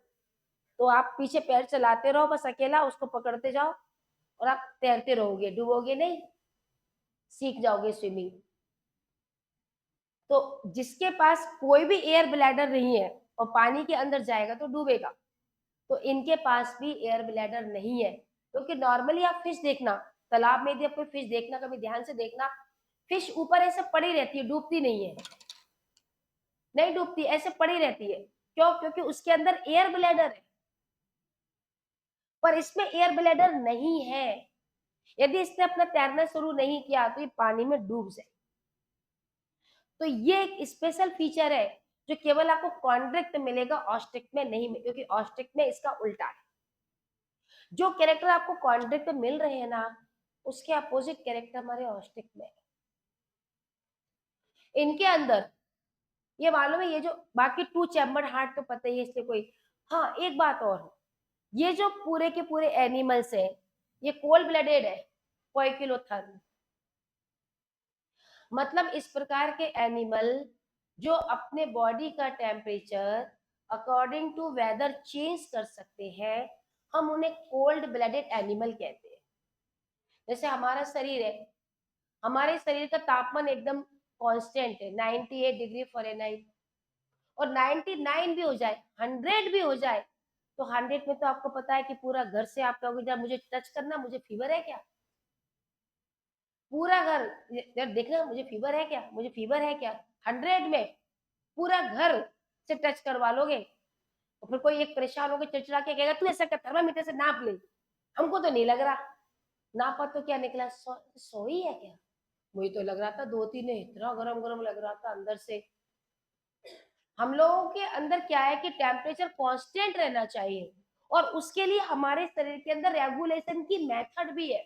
तो आप पीछे पैर चलाते रहो बस अकेला, उसको पकड़ते जाओ और आप तैरते रहोगे, डूबोगे नहीं, सीख जाओगे स्विमिंग। तो जिसके पास कोई भी एयर ब्लैडर नहीं है और पानी के अंदर जाएगा तो डूबेगा, तो इनके पास भी एयर ब्लैडर नहीं है। क्योंकि नॉर्मली आप फिश देखना, तालाब में यदि आप फिश देखना, कभी ध्यान से देखना, फिश ऊपर ऐसे पड़ी रहती है, डूबती नहीं है, नहीं डूबती, ऐसे पड़ी रहती है। क्यों? क्योंकि उसके अंदर एयर ब्लैडर है, पर इसमें एयर ब्लैडर नहीं है। यदि इसने अपना तैरना शुरू नहीं किया तो ये पानी में डूब जाए। तो ये एक स्पेशल फीचर है जो केवल आपको कॉन्ड्रिक्ट में मिलेगा, ऑस्ट्रिक्ट में नहीं मिलेगा, क्योंकि ऑस्ट्रिक्ट में इसका उल्टा है। जो कैरेक्टर आपको कॉन्ट्रैक्ट में मिल रहे हैं ना, उसके अपोजिट कैरेक्टर हमारे ऑस्ट्रिक में है। इनके अंदर ये मालूम है, ये जो बाकी टू चैम्बर हार्ट तो पता ही है, इसलिए कोई, हाँ एक बात और है, ये जो पूरे के पूरे एनिमल्स हैं ये कोल्ड ब्लडेड है, पोइकिलोथर्म, मतलब इस प्रकार के एनिमल जो अपने बॉडी का temperature according to weather change कर सकते हैं, हम उन्हें कोल्ड ब्लडेड एनिमल कहते हैं। जैसे हमारा शरीर है, हमारे शरीर का तापमान एकदम कांस्टेंट है 98 डिग्री फ़ारेनहाइट, और 99 भी हो जाए, 100 भी हो जाए, तो 100 में तो आपको पता है कि पूरा घर से आप कहोगे जब मुझे टच करना, मुझे फीवर है क्या, पूरा घर जब देखना मुझे फीवर है क्या, मुझे फीवर है क्या, 100 में पूरा घर से टच करवा लोगे। और फिर कोई एक परेशान होकर चिड़चिड़ा के कहेगा तू ऐसा कर, थर्मामीटर से नाप ले, हमको तो नहीं लग रहा, नापा तो क्या निकला, सो ही है क्या, मुझे तो लग रहा था 2-3 है, इतना गरम गरम लग रहा था अंदर से। हम लोगों के अंदर क्या है कि टेम्परेचर कांस्टेंट रहना चाहिए, और उसके लिए हमारे शरीर के अंदर रेगुलेशन की मेथड भी है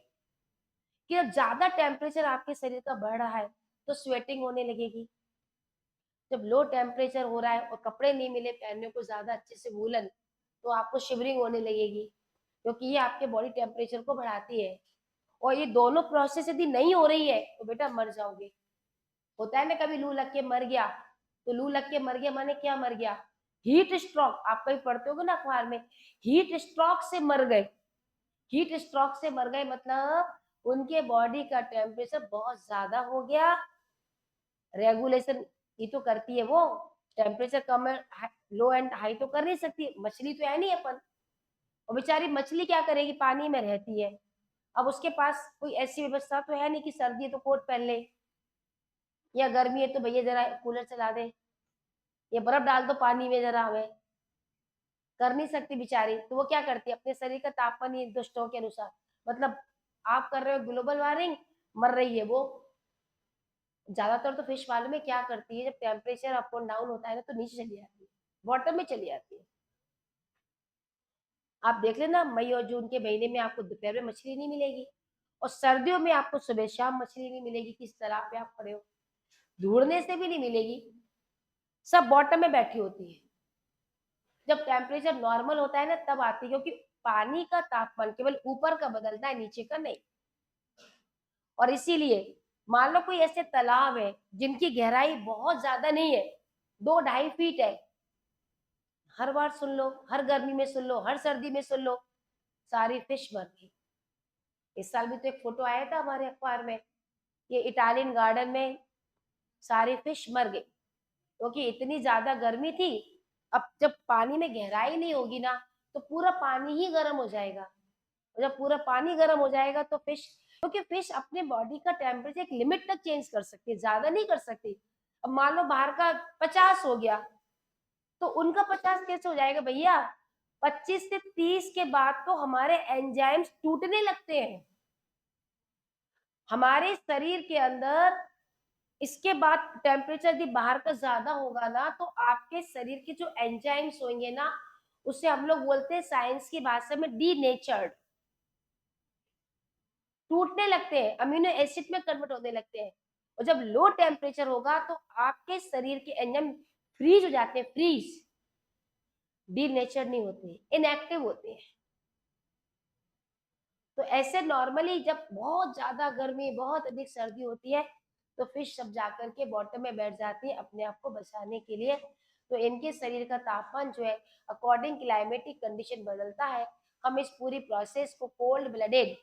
कि जब ज्यादा टेम्परेचर आपके शरीर का बढ़ रहा है तो स्वेटिंग होने लगेगी, जब लो टेम्परेचर हो रहा है और कपड़े नहीं मिले पहनने को ज्यादा अच्छे से वूलन, तो आपको शिवरिंग होने लगेगी, क्योंकि ये आपके बॉडी टेम्परेचर को बढ़ाती है। और ये दोनों प्रोसेस यदि नहीं हो रही है तो बेटा मर जाओगे। होता है ना कभी लू लग के मर गया, तो लू लग के मर गया माने क्या मर गया, हीट स्ट्रोक, आप कहीं पढ़ते होगे ना अखबार में, हीट स्ट्रोक से मर गए, हीट स्ट्रोक से मर गए मतलब उनके बॉडी का टेम्परेचर बहुत ज्यादा हो गया, रेगुलेशन ये तो करती है वो, temperature come low and high तो कर नहीं सकती, मछली तो है नहीं अपन। और बेचारी मछली क्या करेगी, पानी में रहती है। अब उसके पास कोई ऐसी व्यवस्था तो है नहीं कि सर्दी है तो कोट पहन ले, या गर्मी है तो भैया जरा कूलर चला दे, या बर्फ डाल दो पानी में जरा हमें, कर नहीं सकती बेचारी। तो वो क्या करती है, अपने शरीर का तापमान निर्दिष्टों के अनुसार, मतलब आप कर रहे हो ग्लोबल वार्मिंग, मर रही है वो। ज्यादातर तो फिश वालों में क्या करती है, जब टेम्परेचर अप एंड डाउन होता है ना, तो नीचे चली जाती है, बॉटम में चली जाती है। आप देख लेना, मई और जून के महीने में आपको दोपहर में मछली नहीं मिलेगी, और सर्दियों में आपको सुबह शाम मछली नहीं मिलेगी, किस तरह पे आप खड़े हो, ढूंढने से भी नहीं मिलेगी, सब बॉटम में बैठी होती है। जब टेम्परेचर नॉर्मल होता है ना, तब आती है, क्योंकि पानी का तापमान केवल ऊपर का बदलता है, नीचे का नहीं। और इसीलिए मान लो कोई ऐसे तालाब है जिनकी गहराई बहुत ज्यादा नहीं है, 2-2.5 फीट है, हर बार सुन लो, हर गर्मी में सुन लो, हर सर्दी में सुन लो, सारी फिश मर गई। इस साल भी तो एक फोटो आया था हमारे अखबार में, ये इटालियन गार्डन में सारी फिश मर गई, क्योंकि इतनी ज्यादा गर्मी थी। अब जब पानी में गहराई नहीं होगी ना, तो पूरा पानी ही गर्म हो जाएगा, और जब पूरा पानी गर्म हो जाएगा तो फिश, क्योंकि फिश अपने बॉडी का टेम्परेचर एक लिमिट तक चेंज कर सकती है, ज्यादा नहीं कर सकती। अब मान लो बाहर का 50 हो गया, तो उनका 50 कैसे हो जाएगा भैया, 25 से 30 के बाद तो हमारे एंजाइम्स टूटने लगते हैं हमारे शरीर के अंदर। इसके बाद टेम्परेचर यदि बाहर का ज्यादा होगा ना, तो आपके शरीर के जो एंजाइम्स होंगे ना, उसे हम लोग बोलते हैं साइंस की भाषा में डीनेचर्ड, टूटने लगते हैं, अमीनो एसिड में कन्वर्ट होने लगते हैं। और जब लो टेम्परेचर होगा तो आपके शरीर के एंजाइम फ्रीज हो जाते हैं, फ्रीज, डीनेचर्ड नहीं होते, इनएक्टिव होते हैं। तो ऐसे नॉर्मली जब बहुत ज्यादा गर्मी, बहुत अधिक सर्दी होती है, तो फिश सब जाकर के बॉटम में बैठ जाती है अपने आप को बचाने के लिए। तो इनके शरीर का तापमान जो है अकॉर्डिंग क्लाइमेटिक कंडीशन बदलता है। हम इस पूरी प्रोसेस को कोल्ड ब्लडेड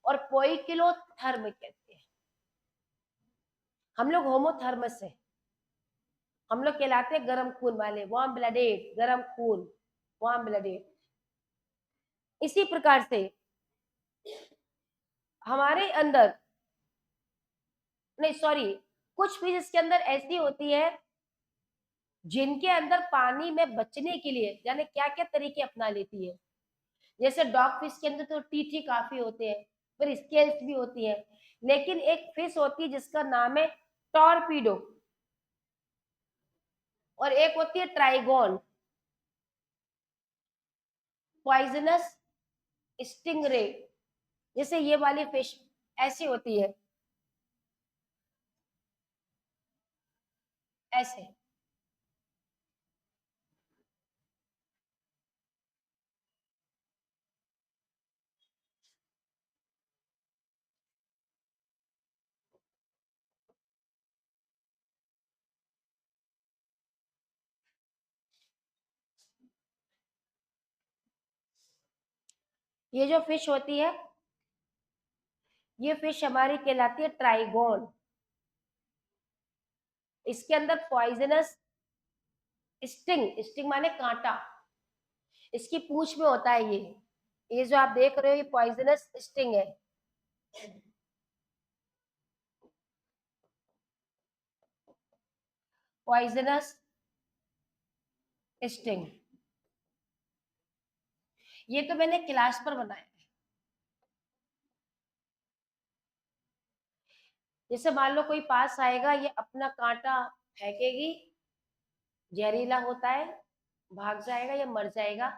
और पोइकिलोथर्म कहते हैं। हम लोग होमोथर्मस है, हम लोग कहलाते हैं गर्म खून वाले, वार्म ब्लडेड, गर्म खून, वार्म ब्लडेड। इसी प्रकार से हमारे अंदर, नहीं सॉरी, कुछ फिश इसके अंदर ऐसी होती है जिनके अंदर पानी में बचने के लिए जाने क्या क्या तरीके अपना लेती है। जैसे डॉग फिश के अंदर तो टीथ ही काफी होते हैं, फिर स्केल्स भी होती है। लेकिन एक फिश होती है जिसका नाम है टॉर्पीडो, और एक होती है ट्राइगोन, पॉइजनस स्टिंगरे। जैसे ये वाली फिश ऐसी होती है, ऐसे। ये जो फिश होती है, ये फिश हमारी कहलाती है ट्राइगोन। इसके अंदर पॉइजनस स्टिंग, स्टिंग माने कांटा, इसकी पूंछ में होता है ये जो आप देख रहे हो ये पॉइजनस स्टिंग है। पॉइजनस स्टिंग, ये तो मैंने क्लास पर बनाया है। जैसे मान लो कोई पास आएगा, ये अपना कांटा फेंकेगी, जहरीला होता है, भाग जाएगा या मर जाएगा।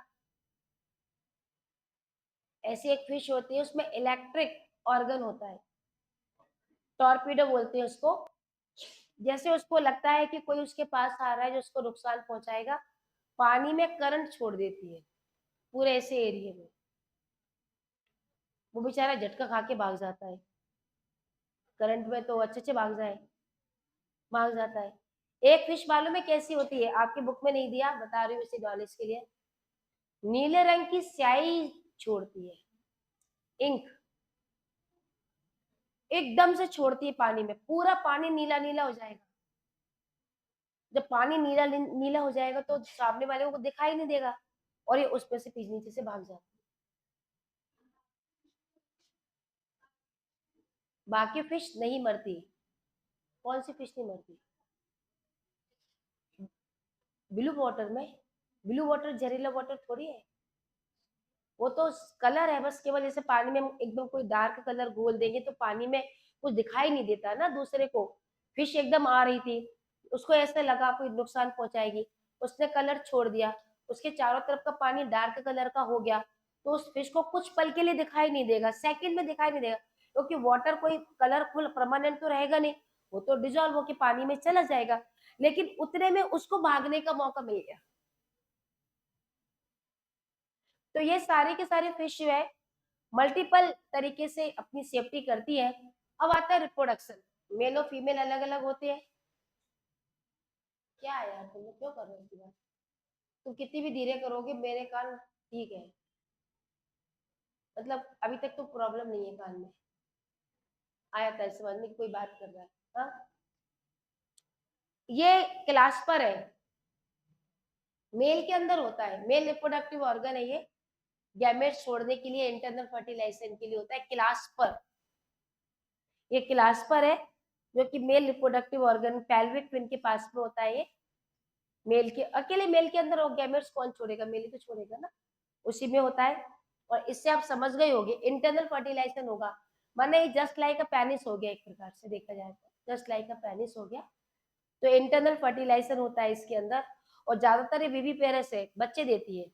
ऐसी एक फिश होती है, उसमें इलेक्ट्रिक ऑर्गन होता है, टॉर्पीडो बोलते हैं उसको। जैसे उसको लगता है कि कोई उसके पास आ रहा है जो उसको नुकसान पहुंचाएगा, पानी में करंट छोड़ देती है पूरे ऐसे एरिया में, वो बेचारा झटका खा के भाग जाता है। करंट में तो अच्छे अच्छे भाग जाता है। एक फिश मालूम है कैसी होती है, आपकी बुक में नहीं दिया, बता रही हूँ इसी नॉलेज के लिए। नीले रंग की स्याही छोड़ती है, इंक एकदम से छोड़ती है पानी में, पूरा पानी नीला नीला हो जाएगा। जब पानी नीला नीला हो जाएगा तो सामने वाले को दिखाई नहीं देगा और ये उसमें से नीचे से भाग जाता है। बाकी फिश नहीं मरती। कौन सी फिश नहीं मरती? ब्लू वाटर में? ब्लू वाटर जहरीला वाटर थोड़ी है। वो तो कलर है बस, केवल जैसे पानी में हम एकदम कोई डार्क कलर घोल देंगे तो पानी में कुछ दिखाई नहीं देता ना दूसरे को। फिश एकदम आ रही थी, उसको ऐसे लगा कोई नुकसान पहुंचाएगी, उसने कलर छोड़ दिया, उसके चारों तरफ का पानी डार्क कलर का हो गया, तो उस फिश को कुछ पल के लिए दिखाई नहीं देगा, सेकंड में दिखाई नहीं देगा, क्योंकि वाटर कोई कलरफुल परमानेंट तो रहेगा नहीं, वो तो डिजॉल्व होकर पानी में चला जाएगा। लेकिन उतने में उसको भागने का मौका मिल गया। तो ये सारी के सारी फिश जो है मल्टीपल तरीके से अपनी सेफ्टी करती है। अब आता है रिप्रोडक्शन। मेल और फीमेल अलग अलग होते हैं। क्या है यार, तुम लोग क्यों कर रहे हो इतनी बात? तुम कितनी भी धीरे करोगे मेरे कान ठीक है। मतलब अभी तक तो प्रॉब्लम नहीं है कान में, आया था समझने की कोई बात कर रहा है। हाँ, ये क्लास पर है, मेल के अंदर होता है, मेल रिप्रोडक्टिव ऑर्गन है ये, गैमेट्स छोड़ने के लिए, इंटरनल फर्टिलाइजेशन के लिए होता है क्लास पर। ये क्लास पर है, जो कि male reproductive organ pelvic fin के पास में होता है ये। मेल के अकेले मेल के अंदर गैमेट्स कौन छोड़ेगा, मेल ही तो छोड़ेगा ना, उसी में होता है। और इससे आप समझ गए होंगे इंटरनल फर्टिलाइजेशन होगा, माने जस्ट लाइक अ पेनिस हो गया, एक प्रकार से देखा जाए तो जस्ट लाइक अ पेनिस हो गया। तो इंटरनल फर्टिलाइजेशन होता है इसके अंदर, और ज्यादातर ये विविपेरस है, बच्चे देती है।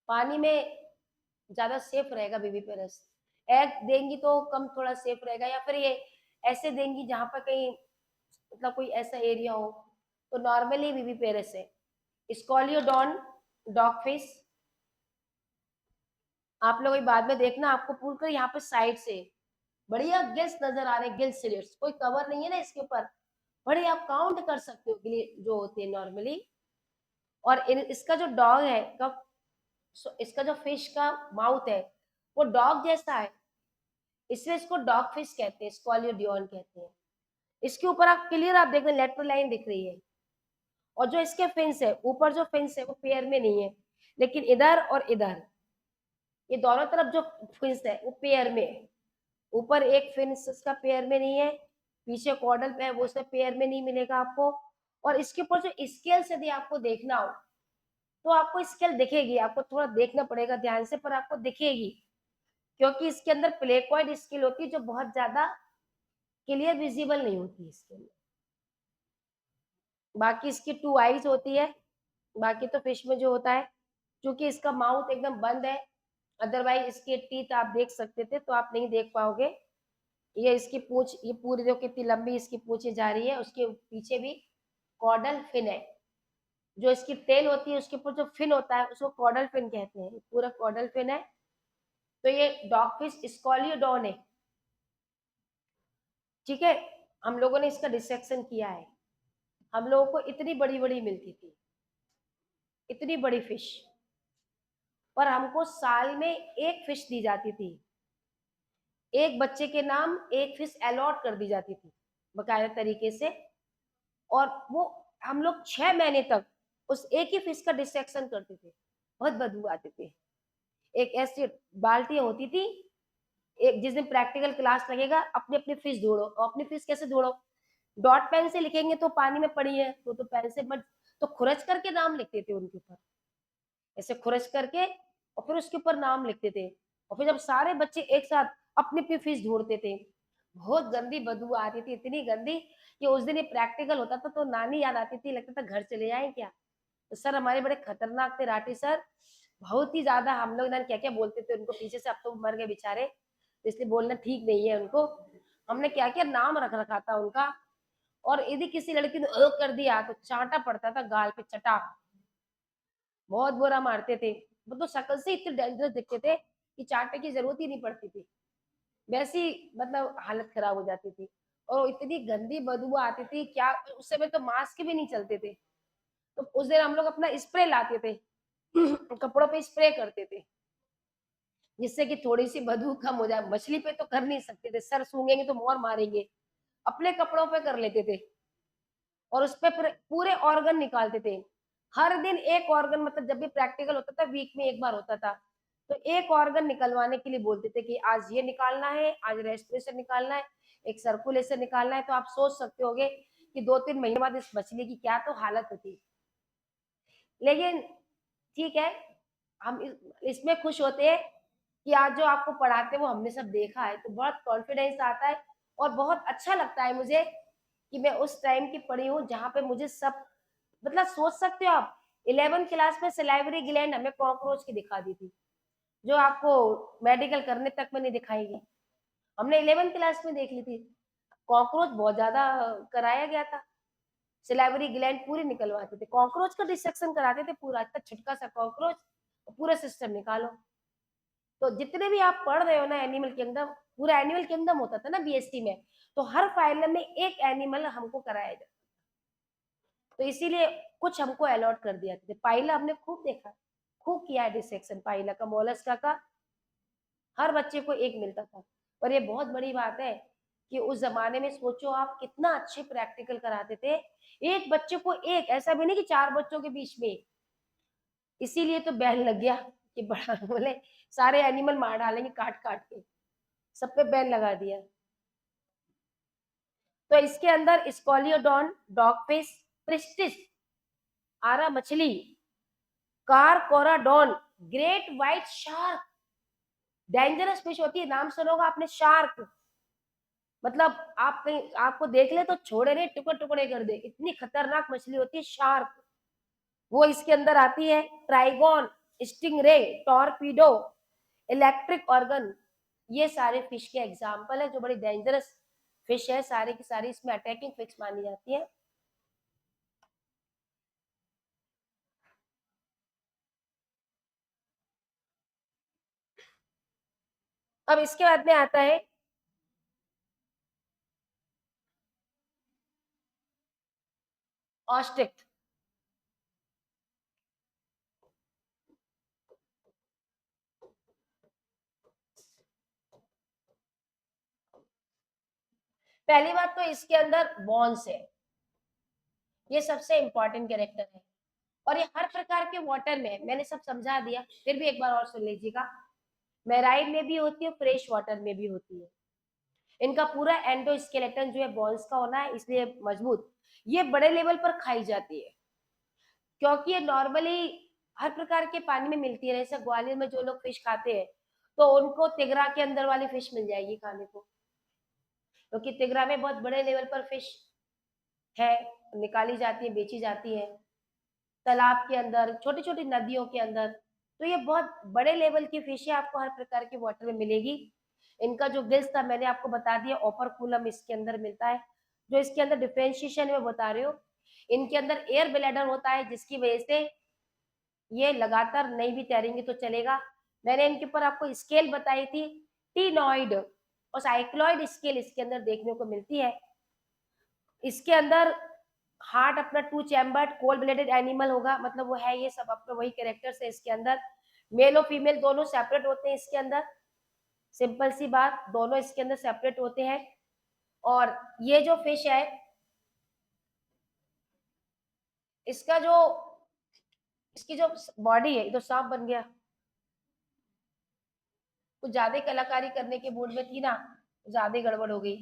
पानी में ज्यादा सेफ रहेगा विविपेरस। एग देंगी तो कम थोड़ा सेफ रहेगा, या फिर ये ऐसे देंगी जहां पर कहीं मतलब कोई ऐसा एरिया हो, तो नॉर्मली विविपेरस है। स्कॉलियोडॉन डॉग फिश, आप लोग बाद में देखना, आपको पूरा यहाँ पे साइड से बढ़िया गिल्स नजर आ रहे हैं, गिल्स स्लिट्स, कोई कवर नहीं है ना इसके ऊपर, बड़े आप काउंट कर सकते हो जो होते हैं नॉर्मली। और इसका जो डॉग है कब, इसका जो फिश का माउथ है वो डॉग जैसा है, इसलिए इसको डॉग फिश कहते हैं, स्कॉलियोडियन कहते हैं। इसके ऊपर आप क्लियर आप देख रहे हैं लेटरल लाइन दिख रही है, और जो इसके फिन्स है ऊपर, जो फिन्स है वो पेयर में नहीं है, लेकिन इधर और इधर ये दोनों तरफ जो फिन्स है वो पेयर में है। ऊपर एक फिन्स इसका पेयर में नहीं है, पीछे कॉर्डल पे है वो उसमें पेयर में नहीं मिलेगा आपको। और इसके ऊपर जो स्केल्स यदि आपको देखना हो तो आपको स्केल दिखेगी, आपको थोड़ा देखना पड़ेगा ध्यान से, पर आपको दिखेगी, क्योंकि इसके अंदर प्लेकॉइड स्केल होती है जो बहुत ज्यादा क्लियर विजिबल नहीं होती है इसके अंदर। बाकी इसकी टू आईज होती है। बाकी तो फिश में जो होता है, क्योंकि इसका माउथ एकदम बंद है, अदरवाइज इसके टीथ आप देख सकते थे, तो आप नहीं देख पाओगे। ये इसकी पूंछ, ये पूरी जो कितनी लंबी इसकी पूंछे जा रही है, उसके पीछे भी कॉर्डल फिन है। जो इसकी टेल होती है उसके ऊपर जो फिन होता है उसको कॉर्डल फिन कहते हैं, पूरा कॉर्डल फिन है। तो ये डॉग फिश स्कॉलियोडॉन है, ठीक है। हम लोगों ने इसका डिसेक्शन किया है, हम लोगों को इतनी बड़ी बड़ी मिलती थी, इतनी बड़ी फिश, पर हमको साल में एक फिश दी जाती थी, एक बच्चे के नाम एक फिश अलॉट कर दी जाती थी बकायदा तरीके से। और वो हम लोग 6 महीने तक उस एक ही फिश का डिसेक्शन करते थे, बहुत बदबू आते थे। एक ऐसी बाल्टी होती थी, एक जिस दिन प्रैक्टिकल क्लास लगेगा अपनी अपनी फिश ढूंढो, और अपनी फिश कैसे ढूंढो, डॉट पेन से लिखेंगे तो पानी में पड़ी है तो पेन से मत, तो खुरच करके नाम लिखते थे उनके ऊपर, ऐसे खुरच करके, और फिर उसके ऊपर नाम लिखते थे। और फिर जब सारे बच्चे एक साथ अपनी अपनी फीस ढूंढते थे, बहुत गंदी बदबू आती थी, इतनी गंदी कि उस दिन ये प्रैक्टिकल होता था तो नानी याद आती थी, लगता था घर चले जाए क्या। तो सर हमारे बड़े खतरनाक थे, राठी सर, बहुत ही ज्यादा, हम लोग ना क्या क्या बोलते थे उनको पीछे से, अब तो मर गए बेचारे, तो इसलिए बोलना ठीक नहीं है उनको। हमने क्या क्या नाम रख रखा था उनका। और यदि किसी लड़की ने कर दिया तो चांटा पड़ता था गाल पे, चटा, बहुत बुरा मारते थे। वो तो शक्ल से इतने डेंजरस दिखते थे कि चांटे की जरूरत ही नहीं पड़ती थी, वैसी मतलब हालत खराब हो जाती थी। और इतनी गंदी बदबू आती थी क्या, उस समय तो मास्क भी नहीं चलते थे, तो उस दिन हम लोग अपना स्प्रे लाते थे कपड़ों पे स्प्रे करते थे, जिससे कि थोड़ी सी बदबू कम हो जाए। मछली पे तो कर नहीं सकते थे, सर सूंघेंगे तो मोर मारेंगे, अपने कपड़ों पे कर लेते थे। और उस पे फिर पूरे ऑर्गन निकालते थे। हर दिन एक ऑर्गन, मतलब जब भी प्रैक्टिकल होता था वीक में एक बार होता था, तो एक ऑर्गन निकलवाने के लिए बोलते थे कि आज ये निकालना है, आज रेस्पिरेशन निकालना है, एक सर्कुलेशन निकालना है। तो आप सोच सकते होगे कि 2-3 महीने बाद इस मछली की क्या तो हालत होती। लेकिन ठीक है, हम इसमें खुश होते हैं कि आज जो आपको पढ़ाते हैं वो हमने सब देखा है, तो बहुत कॉन्फिडेंस आता है और बहुत अच्छा लगता है मुझे कि मैं उस टाइम की पढ़ी हूँ जहाँ पे मुझे सब, मतलब सोच सकते हो आप, 11th क्लास में सिलाइवरी ग्लैंड हमें कॉकरोच की दिखा दी थी, जो आपको मेडिकल करने तक में नहीं दिखाएगी। हमने 11th क्लास में देख ली थी। कॉकरोच बहुत ज्यादा कराया गया था, सिलाइवरी ग्लैंड पूरी निकलवाते थे, कॉकरोच का डिसेक्शन कराते थे पूरा, इतना छुटका सा कॉकरोच, पूरा सिस्टम निकालो। तो जितने भी आप पढ़ रहे हो ना एनिमल किंगडम, पूरा एनिमल किंगडम होता था ना बीएसटी में, तो हर फाइलम में एक एनिमल हमको कराया जाता, तो इसीलिए कुछ हमको अलॉट कर दिया था। पाइला हमने खूब देखा, खूब किया है डिसेक्शन पाइला का, मोलस्का का, हर बच्चे को एक मिलता था। पर ये बहुत बड़ी बात है कि उस जमाने में सोचो आप कितना अच्छे प्रैक्टिकल कराते थे, एक बच्चे को एक, ऐसा भी नहीं कि 4 बच्चों के बीच में। इसीलिए तो बैन लग गया कि बड़ा बोले सारे एनिमल मार डालेंगे काट काट के, सब पे बैन लगा दिया। तो इसके अंदर स्कॉलियोडॉन, डॉगफिश, प्रिस्टिस, आरा मछली, carcharodon, great white shark, dangerous fish होती है, नाम सुना होगा आपने शार्क, मतलब आप कहीं आपको देख ले तो छोड़े नहीं, टुकड़े टुकड़े कर दे, इतनी खतरनाक मछली होती है शार्क। वो इसके अंदर आती है। Trigon, stingray, torpedo, electric organ, ये सारे फिश के एग्जाम्पल है जो बड़ी डेंजरस फिश है, सारी की सारी इसमें अटैकिंग फिश मानी जाती है। अब इसके बाद में आता है ऑस्ट्रिच। पहली बात तो इसके अंदर बॉन्स है, ये सबसे इंपॉर्टेंट कैरेक्टर है, और ये हर प्रकार के वाटर में, मैंने सब समझा दिया, फिर भी एक बार और सुन लीजिएगा। मैराइन में भी होती है, फ्रेश वाटर में भी होती है। इनका पूरा एंडोस्केलेटन जो है बॉन्स का होना है, इसलिए मजबूत। ये बड़े लेवल पर खाई जाती है क्योंकि ये नॉर्मली हर प्रकार के पानी में मिलती है। जैसे ग्वालियर में जो लोग फिश खाते हैं तो उनको तिगरा के अंदर वाली फिश मिल जाएगी खाने को, क्योंकि तिगरा में बहुत बड़े लेवल पर फिश है, निकाली जाती है, बेची जाती है तालाब के अंदर, छोटी छोटी नदियों के अंदर। तो ये बहुत बड़े लेवल की फिश है, आपको हर प्रकार के वाटर में मिलेगी। इनका जो गिल्स था मैंने आपको बता दिया, ओपरकुलम इसके अंदर मिलता है। जो इसके अंदर डिफरेंशिएशन में बता रहे हो, इनके अंदर एयर ब्लैडर होता है जिसकी वजह से ये लगातार नहीं भी तैरेंगे तो चलेगा। मैंने इनके ऊपर आपको स्केल बताई थी, टीनॉइड और साइक्लॉइड स्केल इसके अंदर देखने को मिलती है। इसके अंदर हार्ट अपना 2 चैम्बर्ड कोल्ड ब्लडेड एनिमल होगा, मतलब वो है, ये सब अपना वही कैरेक्टर्स है इसके अंदर। मेल और फीमेल दोनों सेपरेट होते हैं इसके अंदर, सिंपल सी बात, दोनों इसके अंदर सेपरेट होते हैं। और ये जो फिश है, इसका जो, इसकी जो बॉडी है, ये तो सांप बन गया, कुछ ज्यादा कलाकारी करने के मूड में थी ना, ज्यादा गड़बड़ हो गई।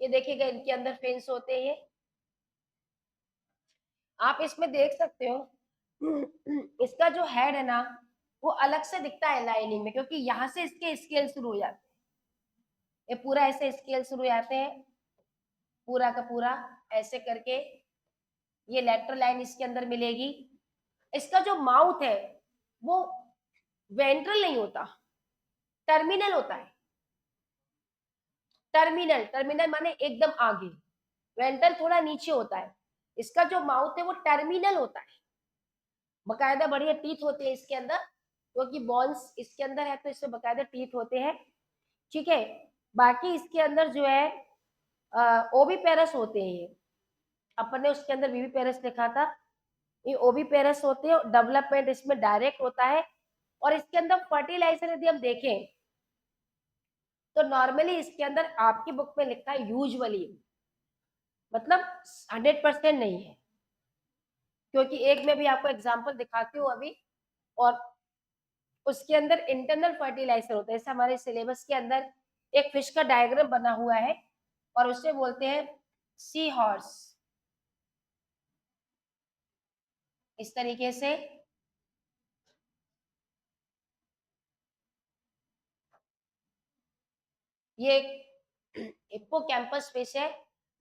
ये देखिएगा इनके अंदर फेंस होते हैं, ये आप इसमें देख सकते हो। इसका जो हेड है ना, वो अलग से दिखता है लाइनिंग में, क्योंकि यहाँ से इसके स्केल शुरू हो जाते हैं, ये पूरा ऐसे स्केल शुरू हो जाते हैं, पूरा का पूरा ऐसे करके। ये लेटरल लाइन इसके अंदर मिलेगी। इसका जो माउथ है वो वेंट्रल नहीं होता, टर्मिनल होता है। टर्मिनल, टर्मिनल माने एकदम आगे, वेंट्रल थोड़ा नीचे होता है। इसका जो माउथ है वो टर्मिनल होता है, बकायदा बढ़िया टीथ होते हैं इसके अंदर, क्योंकि बॉन्स इसके अंदर है तो इसमें बकायदा टीथ होते हैं। ठीक है, बाकी इसके अंदर जो है ओवी पेरस होते हैं ये, अपन ने उसके अंदर वीवी पेरस लिखा था, ये ओविपेरस होते हैं, डेवलपमेंट इसमें डायरेक्ट होता है। और इसके अंदर फर्टिलाइजर यदि हम देखें तो नॉर्मली इसके अंदर आपकी बुक में लिखा है यूजुअली, मतलब 100% नहीं है, क्योंकि एक मैं भी आपको एग्जांपल दिखाती हूँ अभी। और उसके अंदर इंटरनल फर्टिलाइजर होता है, जैसे हमारे सिलेबस के अंदर एक फिश का डायग्राम बना हुआ है और उसे बोलते हैं सी हॉर्स, इस तरीके से। ये हिप्पोकैम्पस फिश है,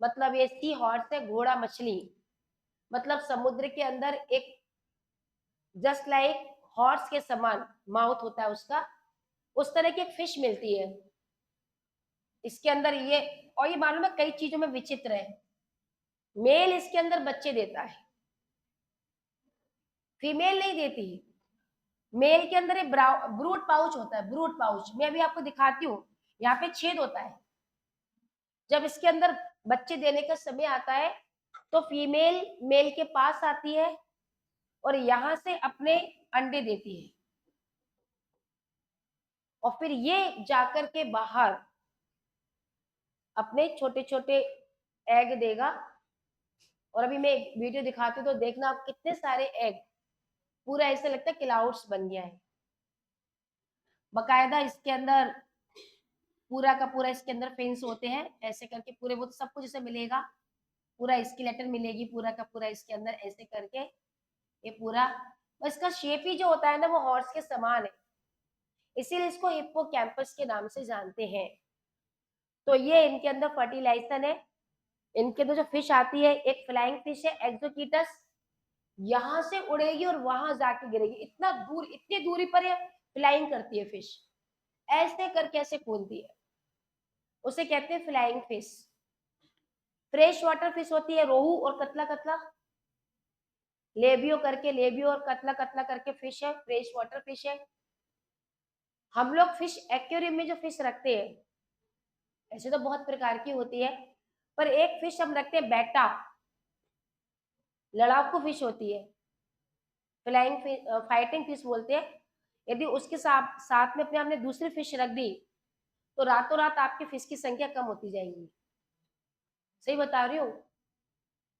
मतलब ये सी हॉर्स है, घोड़ा मछली, मतलब समुद्र के अंदर एक जस्ट लाइक हॉर्स के समान माउथ होता है उसका, उस तरह की एक फिश मिलती है इसके अंदर ये। और ये मालूम है कई चीजों में विचित्र है, मेल इसके अंदर बच्चे देता है, फीमेल नहीं देती। मेल के अंदर एक ब्रूड पाउच होता है, ब्रूड पाउच मैं अभी आपको दिखाती हूँ, यहाँ पे छेद होता है। जब इसके अंदर बच्चे देने का समय आता है तो फीमेल मेल के पास आती है और यहां से अपने अंडे देती है, और फिर ये जाकर के बाहर अपने छोटे छोटे एग देगा। और अभी मैं एक वीडियो दिखाती हूँ तो देखना आप कितने सारे एग, पूरा ऐसे लगता है क्लाउड्स बन गया है। बकायदा इसके अंदर पूरा का पूरा इसके अंदर फेंस होते हैं, ऐसे करके पूरे वो सब कुछ इसे मिलेगा, पूरा स्केलेटन मिलेगी पूरा का पूरा इसके अंदर ऐसे करके। ये पूरा इसका शेप ही जो होता है ना वो हॉर्स के समान है, इसीलिए इसको हिप्पोकैम्पस के नाम से जानते हैं। तो ये इनके अंदर फर्टिलाइजेशन है। इनके अंदर जो फिश आती है, एक फ्लाइंग फिश है एक्सोकीटस, यहां से उड़ेगी और वहां जाके गिरेगी, इतना दूर, इतनी दूरी पर ये फ्लाइंग करती है फिश, ऐसे करके ऐसे कूदती है, उसे कहते हैं flying fish. Fresh water fish होती है रोहू और कतला कतला, लेबियो करके, लेबियो और कतला कतला करके फिश है, फ्रेश वाटर फिश है। हम लोग फिश एक्वेरियम में जो फिश रखते हैं, ऐसे तो बहुत प्रकार की होती है, पर एक फिश हम रखते हैं बेटा, लड़ाकू फिश होती है, फ्लाइंग फिश, फाइटिंग फिश बोलते हैं। यदि उसके साथ साथ में अपने हमने दूसरी फिश रख दी तो रातों रात आपकी फिश की संख्या कम होती जाएगी। सही बता रही हूँ।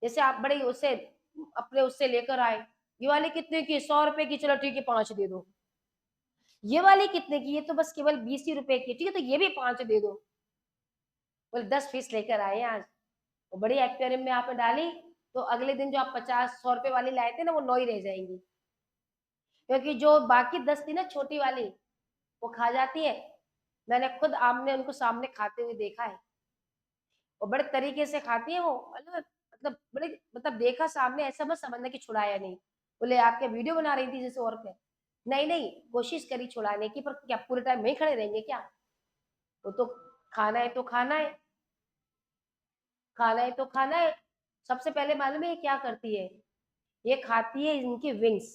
जैसे आप बड़े उससे अपने उससे लेकर आए, ये वाली कितने की, 100 रुपए की, चलो ठीक है 5 दे दो। ये वाली कितने की, ये तो बस केवल 20 ही रुपए की, ठीक है तो ये भी 5 दे दो। बोले 10 फिश लेकर आए आज, वो बड़ी एक्वेरियम में आपने डाली, तो अगले दिन जो आप 50-100 रुपए वाली लाए थे ना वो 9 ही रह जाएंगी, क्योंकि जो बाकी 10 थी ना छोटी वाली वो खा जाती है। मैंने खुद आमने उनको सामने खाते हुए देखा है, वो बड़े तरीके से खाती है वो, मतलब बड़े, मतलब देखा सामने, ऐसा मत समझना कि छुड़ाया नहीं। बोले आपके वीडियो बना रही थी जैसे और पे, नहीं नहीं कोशिश करी छुड़ाने की, पर क्या पूरे टाइम में ही खड़े रहेंगे क्या, वो तो खाना है तो खाना है, खाना है तो खाना है। सबसे पहले मालूम है ये क्या करती है, ये खाती है इनकी विंग्स,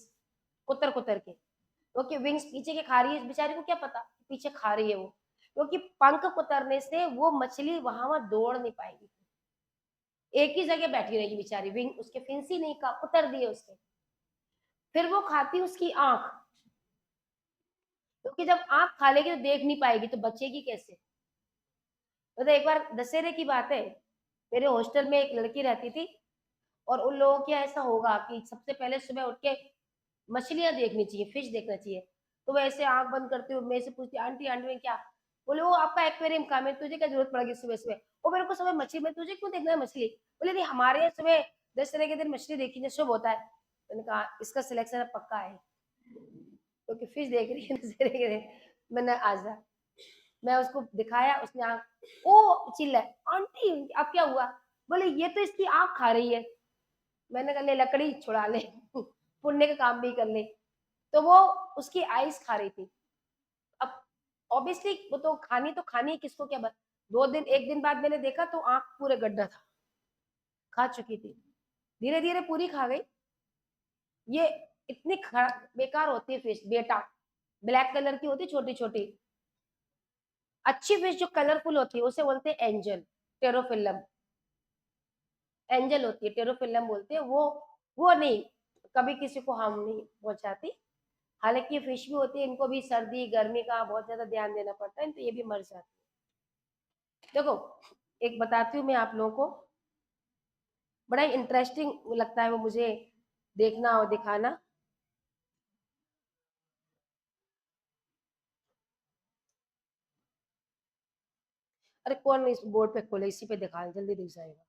कुतर कुतर के, क्योंकि विंग्स पीछे के खा रही है, इस बेचारी को क्या पता पीछे खा रही है वो, क्योंकि पंख कुतरने से वो मछली वहां वहां दौड़ नहीं पाएगी, एक ही जगह बैठी रहेगी बेचारी, विंग उसके फिंसी नहीं का कुतर दिए उसके। फिर वो खाती उसकी आंख, क्योंकि जब आंख खा लेगी तो देख नहीं पाएगी तो बचेगी कैसे। तो एक बार दशहरे की बात है, मेरे हॉस्टल में एक लड़की रहती थी, और उन लोगों के ऐसा होगा कि सबसे पहले सुबह उठ के मछलियां देखनी चाहिए, फिश देखना चाहिए, तो वो ऐसे आंख बंद करते हुए मेरे से पूछती आंटी आंटी में क्या, बोले वो आपका एक्वेरियम काम है, तुझे क्या जरूरत पड़ेगी सुबह सुबह, वो मेरे को सुबह मछली में, तुझे क्यों देखना है मछली, बोले नहीं हमारे यहाँ सुबह दशहरे के दिन मछली देखी शुभ होता है। मैंने कहा इसका सिलेक्शन पक्का है, क्योंकि फिश देख रही है दशहरे के दिन। मैंने आजा, मैं उसको दिखाया, उसने आंख ओ चिल्ला, आंटी अब क्या हुआ, बोले ये तो इसकी आंख खा रही है। मैंने कहा ले लकड़ी छुड़ा ले पुण्य का काम भी कर ले। तो वो उसकी आइस खा रही थी। अब ऑब्वियसली वो तो खानी है, किसको क्या बात। 2 दिन, एक दिन बाद मैंने देखा तो आंख पूरे गड्ढा था, खा चुकी थी, धीरे धीरे पूरी खा गई। ये इतनी बेकार होती है फिश बेटा, ब्लैक कलर की होती, छोटी छोटी। अच्छी फिश जो कलरफुल होती है उसे बोलते हैं एंजल, टेरोफिलम, एंजल होती है, टेरोफिलम बोलते हैं वो नहीं, कभी किसी को हार्म नहीं पहुंचाती। हालांकि ये फिश भी होती है, इनको भी सर्दी गर्मी का बहुत ज्यादा ध्यान देना पड़ता है, तो ये भी मर जाती है। देखो, एक बताती हूँ मैं आप लोगों को, बड़ा ही इंटरेस्टिंग लगता है वो मुझे देखना और दिखाना। अरे कौन इस बोर्ड पे खोले, इसी पे दिखा, जल्दी दिख जाएगा।